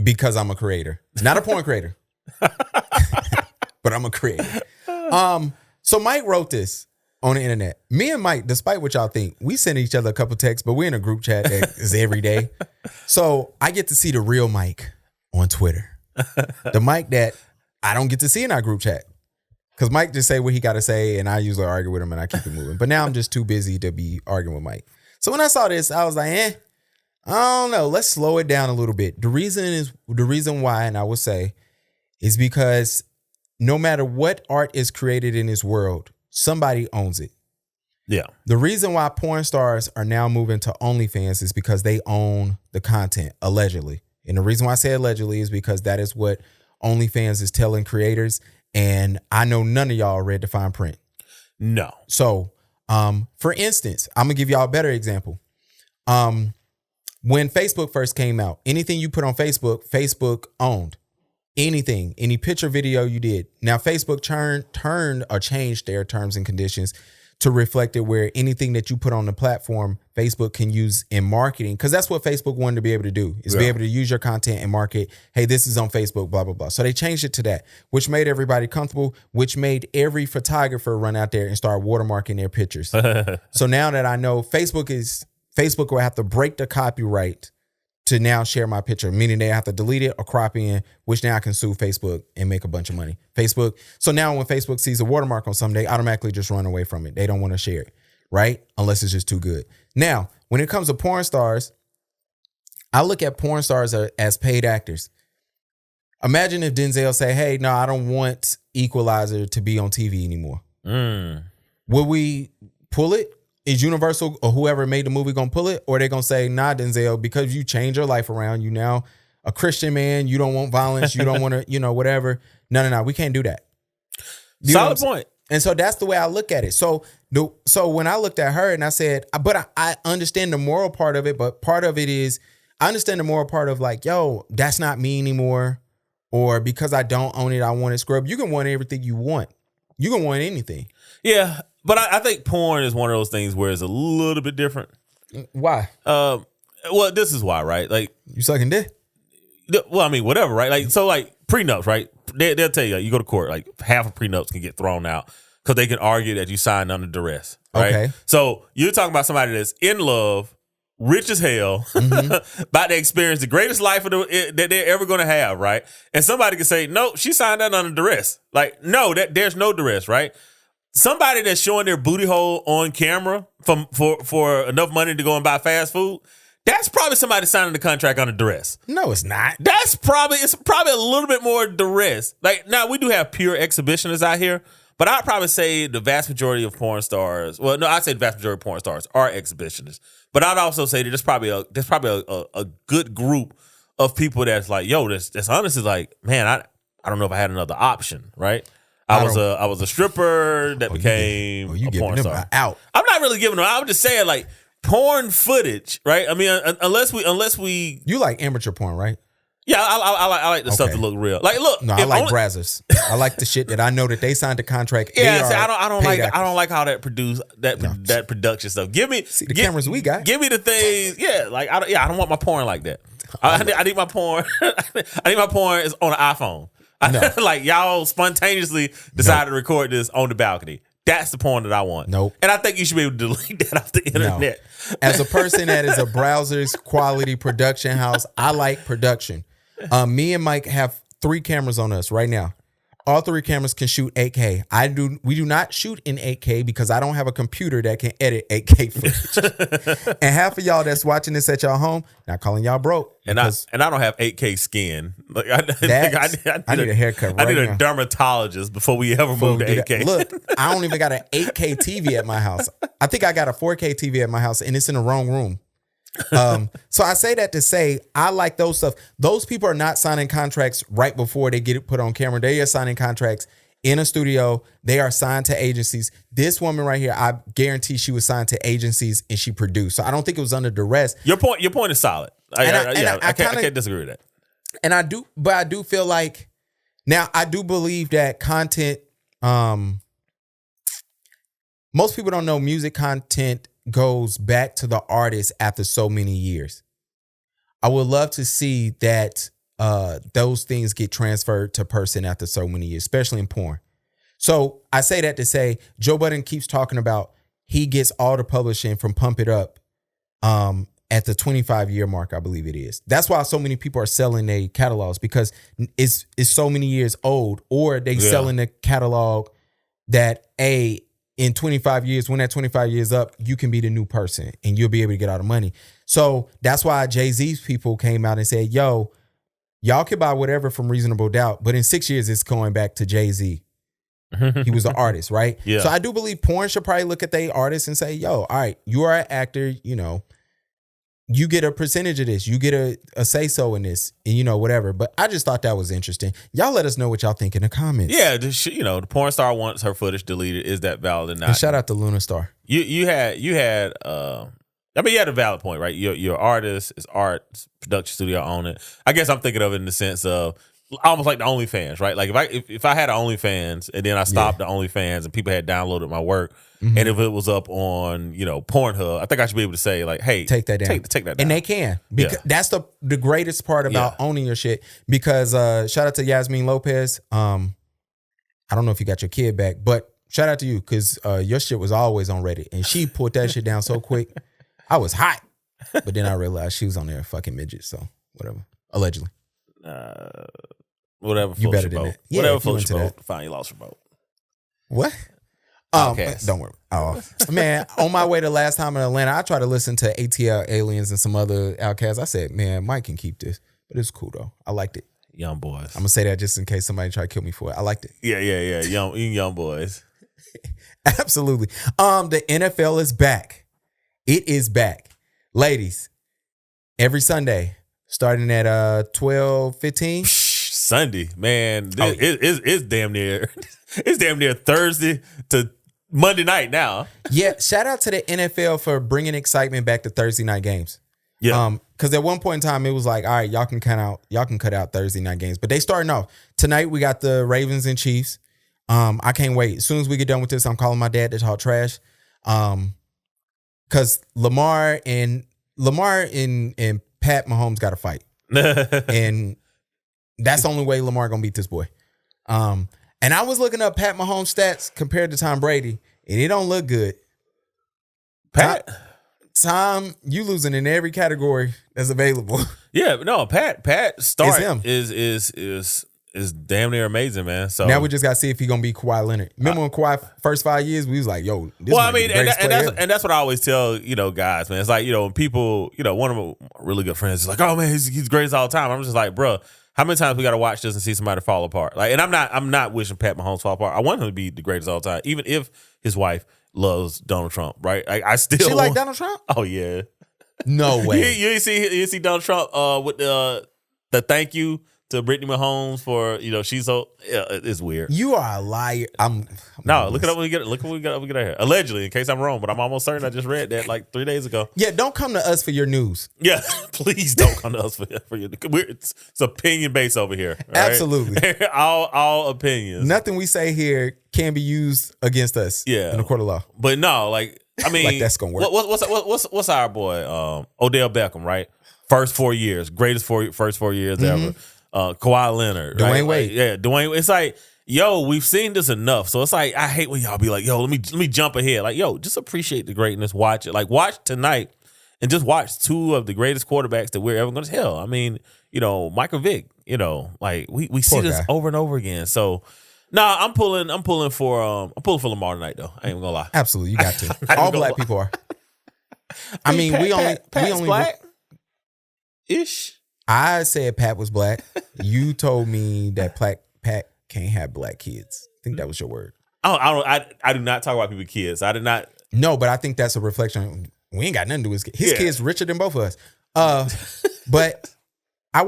because I'm a creator. Not a porn creator. But I'm a creator. So Mike wrote this on the internet. Me and Mike, despite what y'all think, we send each other a couple texts, but we're in a group chat that is every day. So I get to see the real Mike on Twitter. The Mike that I don't get to see in our group chat. Because Mike just say what he got to say, and I usually argue with him, and I keep it moving. But now I'm just too busy to be arguing with Mike. So when I saw this, I was like, I don't know. Let's slow it down a little bit. The reason why, and I would say, is because no matter what art is created in this world, somebody owns it. Yeah. The reason why porn stars are now moving to OnlyFans is because they own the content, allegedly. And the reason why I say allegedly is because that is what OnlyFans is telling creators. And I know none of y'all read the fine print. No. So, for instance, I'm going to give y'all a better example. When Facebook first came out, anything you put on Facebook, Facebook owned. Anything, any picture, video you did. Now, Facebook turned or changed their terms and conditions to reflect it where anything that you put on the platform, Facebook can use in marketing. Because that's what Facebook wanted to be able to do, is be able to use your content and market. Hey, this is on Facebook, blah, blah, blah. So they changed it to that, which made everybody comfortable, which made every photographer run out there and start watermarking their pictures. So now that I know Facebook will have to break the copyright to now share my picture, meaning they have to delete it or crop in, which now I can sue Facebook and make a bunch of money. Facebook. So now when Facebook sees a watermark on something, they automatically just run away from it. They don't want to share it, right? Unless it's just too good. Now, when it comes to porn stars, I look at porn stars as paid actors. Imagine if Denzel say, hey, no, I don't want Equalizer to be on TV anymore. Will we pull it? Is Universal or whoever made the movie going to pull it? Or are they going to say, nah, Denzel, because you change your life around, you now a Christian man, you don't want violence, you don't want to, whatever. No, we can't do that. Solid point. And so that's the way I look at it. So when I looked at her and I said, but I understand the moral part of it, but part of it is, I understand the moral part of like, yo, that's not me anymore. Or because I don't own it, I want it scrubbed. You can want everything you want. You can want anything. Yeah. But I think porn is one of those things where it's a little bit different. Why? Well, this is why, right? Like, you sucking dick? Well, I mean, whatever, right? Like, so like prenups, right? They'll tell you, like, you go to court, like half of prenups can get thrown out because they can argue that you signed under duress, right? Okay. So you're talking about somebody that's in love, rich as hell, about to experience the greatest life that they're ever going to have, right? And somebody can say, no, she signed that under duress. Like, no, there's no duress, right? Somebody that's showing their booty hole on camera for enough money to go and buy fast food, that's probably somebody signing the contract under duress. No, it's not. It's probably a little bit more duress. Like, now we do have pure exhibitionists out here, but I'd probably say the vast majority of porn stars, well, no, I'd say the vast majority of porn stars are exhibitionists. But I'd also say that there's probably a good group of people that's like, yo, that's honestly like, man, I don't know if I had another option, right? I was a stripper that became a porn star. Out. I'm not really giving them. I'm just saying, like, porn footage, right? I mean, unless we you like amateur porn, right? Yeah, I like the stuff that look real. Like, look, no, I like brazzers. I like the shit that I know that they signed the contract. Yeah, see, I don't like how that production stuff. Give me the cameras we got. Give me the things. Yeah, like I don't want my porn like that. I need my porn. I need my porn is on an iPhone. No. Like, y'all spontaneously decided to record this on the balcony. That's the porn that I want. Nope. And I think you should be able to delete that off the internet. No. As a person that is a browser's quality production house, I like production. Me and Mike have 3 cameras on us right now. All 3 cameras can shoot 8K. We do not shoot in 8K because I don't have a computer that can edit 8K footage. And half of y'all that's watching this at y'all home, not calling y'all broke. And I don't have 8K skin. Like, I need a haircut. I need a dermatologist before we ever move to 8K. Look, I don't even got an 8K TV at my house. I think I got a 4K TV at my house, and it's in the wrong room. So I say that to say I like those stuff. Those people are not signing contracts right before they get it put on camera. They are signing contracts in a studio. They are signed to agencies. This woman right here, I guarantee she was signed to agencies and she produced. So I don't think it was under duress. Your point is solid. I can't disagree with that. And I do feel like now I do believe that content. Most people don't know music content goes back to the artist after so many years. I would love to see that those things get transferred to person after so many years, especially in porn. So I say that to say Joe Budden keeps talking about he gets all the publishing from Pump It Up at the 25-year mark, I believe it is. That's why so many people are selling their catalogs, because it's so many years old, or they selling the catalog that in 25 years, when that 25 years up, you can be the new person and you'll be able to get all the money. So that's why Jay-Z's people came out and said, yo, y'all can buy whatever from Reasonable Doubt, but in 6 years, it's going back to Jay-Z. He was an artist, right? Yeah. So I do believe porn should probably look at their artists and say, yo, all right, you are an actor, you get a percentage of this. You get a say-so in this, and whatever. But I just thought that was interesting. Y'all let us know what y'all think in the comments. Yeah, the porn star wants her footage deleted. Is that valid or not? And shout out to Luna Star. You had you had a valid point, right? You're artist, it's art, it's production studio, own it. I guess I'm thinking of it in the sense of almost like the OnlyFans, right? Like if I had an OnlyFans and then I stopped the OnlyFans and people had downloaded my work, and if it was up on Pornhub, I think I should be able to say like, hey, take that down, take that down, and they can, because that's the greatest part about owning your shit. Because shout out to Yasmin Lopez. I don't know if you got your kid back, but shout out to you, because your shit was always on Reddit, and she put that shit down so quick. I was hot. But then I realized she was on there fucking midget, so whatever. Allegedly. Whatever. You better your than boat. that. Yeah, Whatever if you floats your into boat. Fine, you lost your boat. What? Outcast. Don't worry. Oh, man, on my way to last time in Atlanta, I tried to listen to ATL Aliens and some other Outcasts. I said, man, Mike can keep this. But it's cool, though. I liked it. Young boys. I'm going to say that just in case somebody try to kill me for it. I liked it. Yeah. Young boys. Absolutely. The NFL is back. It is back. Ladies, every Sunday, starting at 12:15. Sunday, man. It's damn near it's damn near Thursday to Monday night now. Yeah, shout out to the NFL for bringing excitement back to Thursday night games. Yeah. Because at one point in time, it was like, all right, y'all can cut out Thursday night games. But they starting off. Tonight, we got the Ravens and Chiefs. I can't wait. As soon as we get done with this, I'm calling my dad to talk trash. Because Lamar and Pat Mahomes got to fight. And that's the only way Lamar gonna beat this boy. And I was looking up Pat Mahomes stats compared to Tom Brady, and it don't look good. Tom, you losing in every category that's available. Yeah, but no, Pat start him. is damn near amazing, man. So now we just gotta see if he gonna be Kawhi Leonard. Remember when Kawhi first 5 years, we was like, yo, this well, I might be mean, the greatest player ever. and that's what I always tell, guys, man. It's like, when people, one of my really good friends is like, oh man, he's greatest all time. I'm just like, bro, how many times we got to watch this and see somebody fall apart? Like, and I'm not wishing Pat Mahomes fall apart. I want him to be the greatest all time, even if his wife loves Donald Trump, right? Like, I still She like Donald Trump? Oh yeah, no way. you see Donald Trump with the thank you to Brittany Mahomes for she's so it's weird. You are a liar. Look it up when we get we get out here. Allegedly, in case I'm wrong, but I'm almost certain I just read that like 3 days ago. Yeah, don't come to us for your news. Yeah, please don't come to us for your. It's opinion based over here. Right? Absolutely, all opinions. Nothing we say here can be used against us. Yeah, in the court of law. But no, like I mean, like that's gonna work. What's our boy Odell Beckham? Right, first 4 years, greatest first 4 years ever. Kawhi Leonard, Dwayne right? Wade. Yeah, Dwayne. It's like, yo, we've seen this enough. So it's like, I hate when y'all be like, yo, let me jump ahead. Like, yo, just appreciate the greatness. Watch it. Like, watch tonight and just watch two of the greatest quarterbacks that we're ever going to tell. I mean, Michael Vick, like we see this over and over again. So I'm pulling for Lamar tonight though. I ain't gonna lie. Absolutely, you got to. All black people are. I mean, we only black ish. I said Pat was black. You told me that Pat can't have black kids. I think that was your word. I do not talk about people's kids. I did not. No, but I think that's a reflection. We ain't got nothing to do with his kids richer than both of us. But I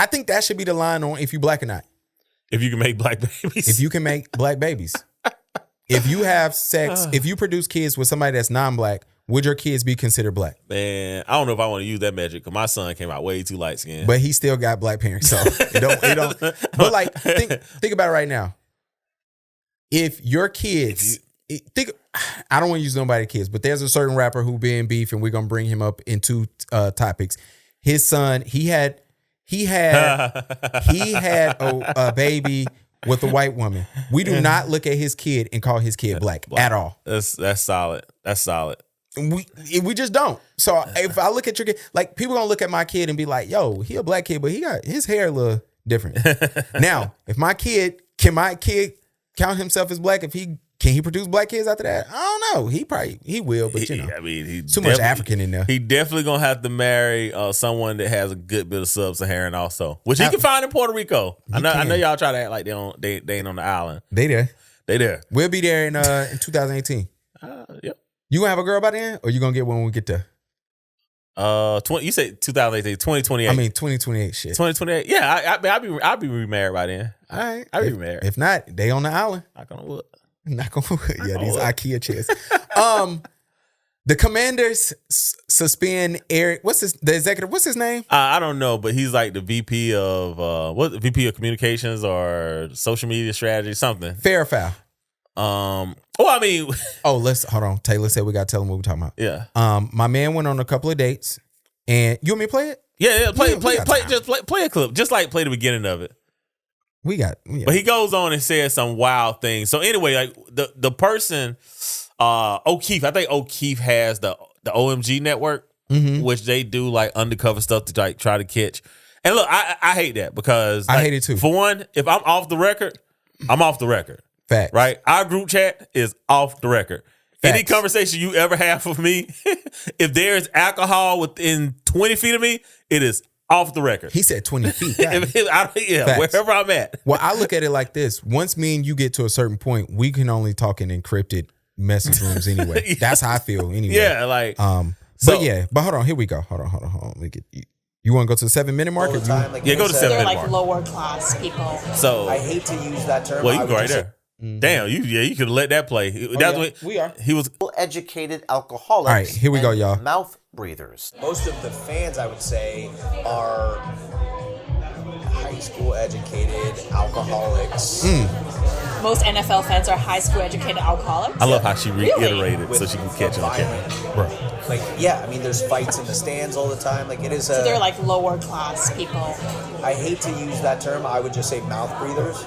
think that should be the line on if you black or not. If you can make black babies. If you can make black babies. If you have sex, if you produce kids with somebody that's non-black, would your kids be considered black? Man, I don't know if I want to use that metric because my son came out way too light skinned. But he still got black parents, so it don't. But like, think about it right now. If your kids, I don't want to use nobody's kids, but there's a certain rapper who be in beef, and we're gonna bring him up in two topics. His son, he had a baby with a white woman. We do not look at his kid and call his kid black at all. That's solid. That's solid. We just don't. So if I look at your kid, like people gonna look at my kid and be like, "Yo, he a black kid, but he got his hair a little different." Now, if my kid count himself as black? Can he produce black kids after that? I don't know. He will, but I mean, he's too much African in there. He definitely gonna have to marry someone that has a good bit of sub-Saharan also, which he can find in Puerto Rico. I know y'all try to act like they ain't on the island. They there. We'll be there in 2018. Yep. You gonna have a girl by then, or you gonna get one when we get there? You say 2018, 2028. I mean 2028 shit. 2028. Yeah, I'll be remarried by then. All right, I'll be remarried. If not, they on the island. Knock on wood. Knock on wood. Yeah, these IKEA chairs. The Commanders suspend Eric. The executive? What's his name? I don't know, but he's like the VP of VP of communications or social media strategy, something. Fair or foul? Well, I mean, let's hold on. Taylor said we got to tell him what we're talking about. Yeah. My man went on a couple of dates, and you want me to play it? Yeah. Play a clip. Just like play the beginning of it. But he goes on and says some wild things. So anyway, like the person, O'Keefe. I think O'Keefe has the OMG network. which they do like undercover stuff to like try to catch. And look, I hate that because I hate it too. For one, if I'm off the record, I'm off the record. Facts. Right? Our group chat is off the record. Facts. Any conversation you ever have with me, if there's alcohol within 20 feet of me, it is off the record. He said 20 feet. Wherever I'm at. Well, I look at it like this. Once me and you get to a certain point, we can only talk in encrypted message rooms anyway. Yeah. That's how I feel anyway. Yeah, like but hold on, here we go. Hold on. Let me get you want to go to the 7-minute mark? All the time, like go to 7 They're minute like mark. lower class people. So I hate to use that term. well, you I can go would right just there. Damn, you could have let that play. we are. He was Educated alcoholics. All right, here we go, and y'all. Mouth breathers. Most of the fans, I would say, are high school educated alcoholics. Most NFL fans are high school educated alcoholics. I love how she reiterated With so she can catch it on camera. Bro. Like, yeah, I mean, there's fights in the stands all the time. Like, it is So they're like lower class people. I hate to use that term. I would just say mouth breathers.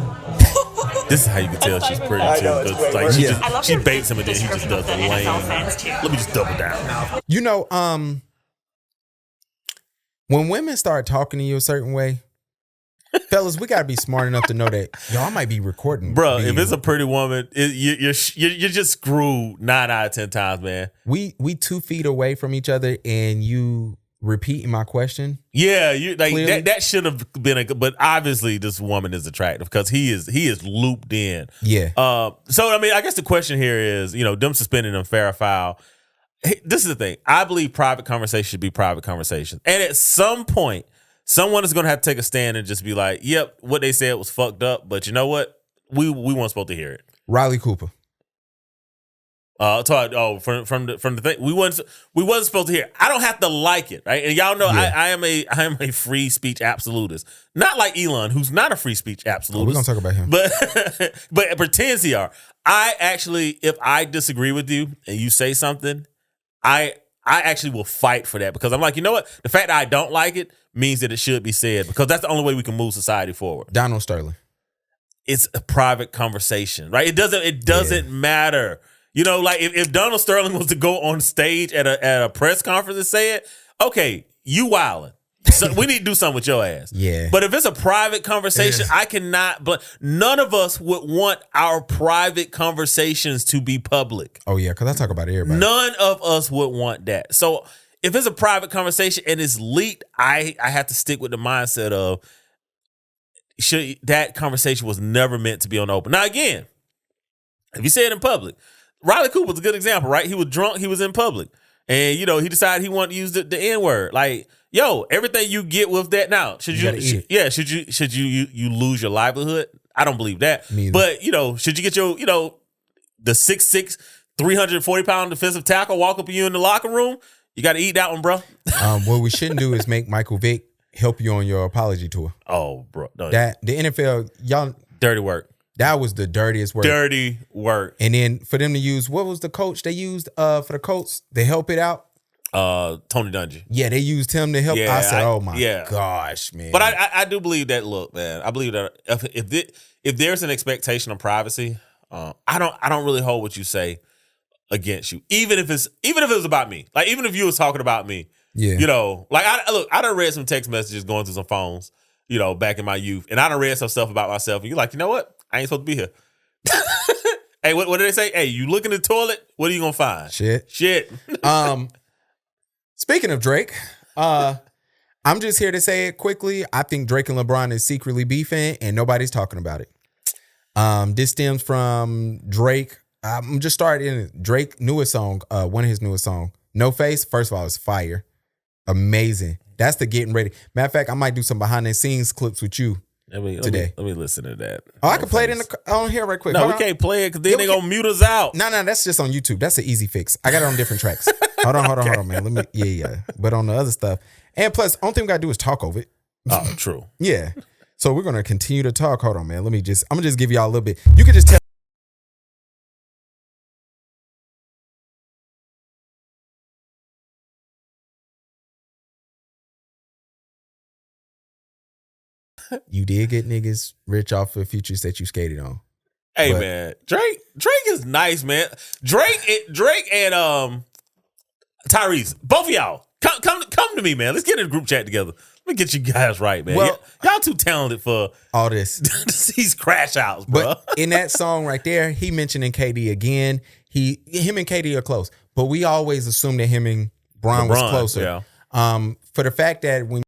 This is how you can tell she's pretty I too. know, it's 'cause, way like worse. I love she your baits him and then he just description does of the the lame. NFL fans too. Let me just double down. You know, when women start talking to you a certain way, fellas, we gotta be smart enough to know that y'all might be recording. Bro, if it's a pretty woman, you're just screwed 9 out of 10 times, man. we 2 feet away from each other, and you repeating my question. Yeah, you like Clearly. that should have been a but obviously this woman is attractive because he is looped in. Yeah. So I mean, I guess the question here is, them suspending them fair or foul. Hey, this is the thing. I believe private conversation should be private conversation. And at some point, someone is going to have to take a stand and just be like, yep, what they said was fucked up, but you know what? We weren't supposed to hear it. Riley Cooper. From the thing we wasn't supposed to hear it. I don't have to like it, right? And y'all know Yeah. I am a free speech absolutist. Not like Elon, who's not a free speech absolutist. We're gonna talk about him. But pretends he are. I actually, if I disagree with you and you say something, I actually will fight for that because I'm like, you know what? The fact that I don't like it means that it should be said because that's the only way we can move society forward. Donald Sterling. It's a private conversation, right? It doesn't matter. Like if Donald Sterling was to go on stage at a press conference and say it, okay, you wildin'. So we need to do something with your ass. Yeah. But if it's a private conversation, I cannot. But none of us would want our private conversations to be public. Oh yeah, because I talk about everybody. None of us would want that. So if it's a private conversation and it's leaked, I have to stick with the mindset of that conversation was never meant to be on open. Now again, if you say it in public. Riley Cooper's a good example, right? He was drunk. He was in public. And, he decided he wanted to use the N-word. Like, everything you get with that now, should you lose your livelihood? I don't believe that. Me either. But, should you get your, the 6'6", 340-pound defensive tackle walk up to you in the locker room? You got to eat that one, bro. What we shouldn't do is make Michael Vick help you on your apology tour. Oh, bro. No, That the NFL, y'all, dirty work. that was the dirtiest work. Dirty work. And then for them to use, what was the coach they used for the Colts to help it out? Tony Dungy. Yeah, they used him to help. Yeah, I said, "Oh my yeah. gosh, man!" But I do believe that. Look, man, I believe that if there's an expectation of privacy, I don't really hold what you say against you, even if it was about me. Like even if you was talking about me, yeah, like I done read some text messages going through some phones, back in my youth, and I done read some stuff about myself, and you're like, you know what? I ain't supposed to be here. Hey, what did they say? Hey, you look in the toilet, what are you gonna find? Shit. Speaking of Drake, I'm just here to say it quickly. I think Drake and LeBron is secretly beefing, and nobody's talking about it. This stems from Drake. I'm just starting Drake newest song, one of his newest songs, No Face. First of all, it's fire, amazing. That's the getting ready. Matter of fact, I might do some behind the scenes clips with you. Today. Let me listen to that. Oh, I can play it on here right quick. No, Hold we on. can't play it because then they gonna mute us out. No, that's just on YouTube. That's an easy fix. I got it on different tracks. Hold on, man. Let me. Yeah. But on the other stuff, and plus, only thing we gotta do is talk over it. Oh, true. Yeah. So we're gonna continue to talk. Hold on, man. I'm gonna just give y'all a little bit. You can just tell. You did get niggas rich off of features that you skated on. Hey, man, Drake is nice, man. Drake and Tyrese, both of y'all Come to me, man. Let's get in a group chat together. Let me get you guys right, man. Well, y'all too talented for all this. These crash outs, bro. But in that song right there, he mentioning KD again. Him and KD are close, but we always assume that him and LeBron was closer. Yeah. For the fact that when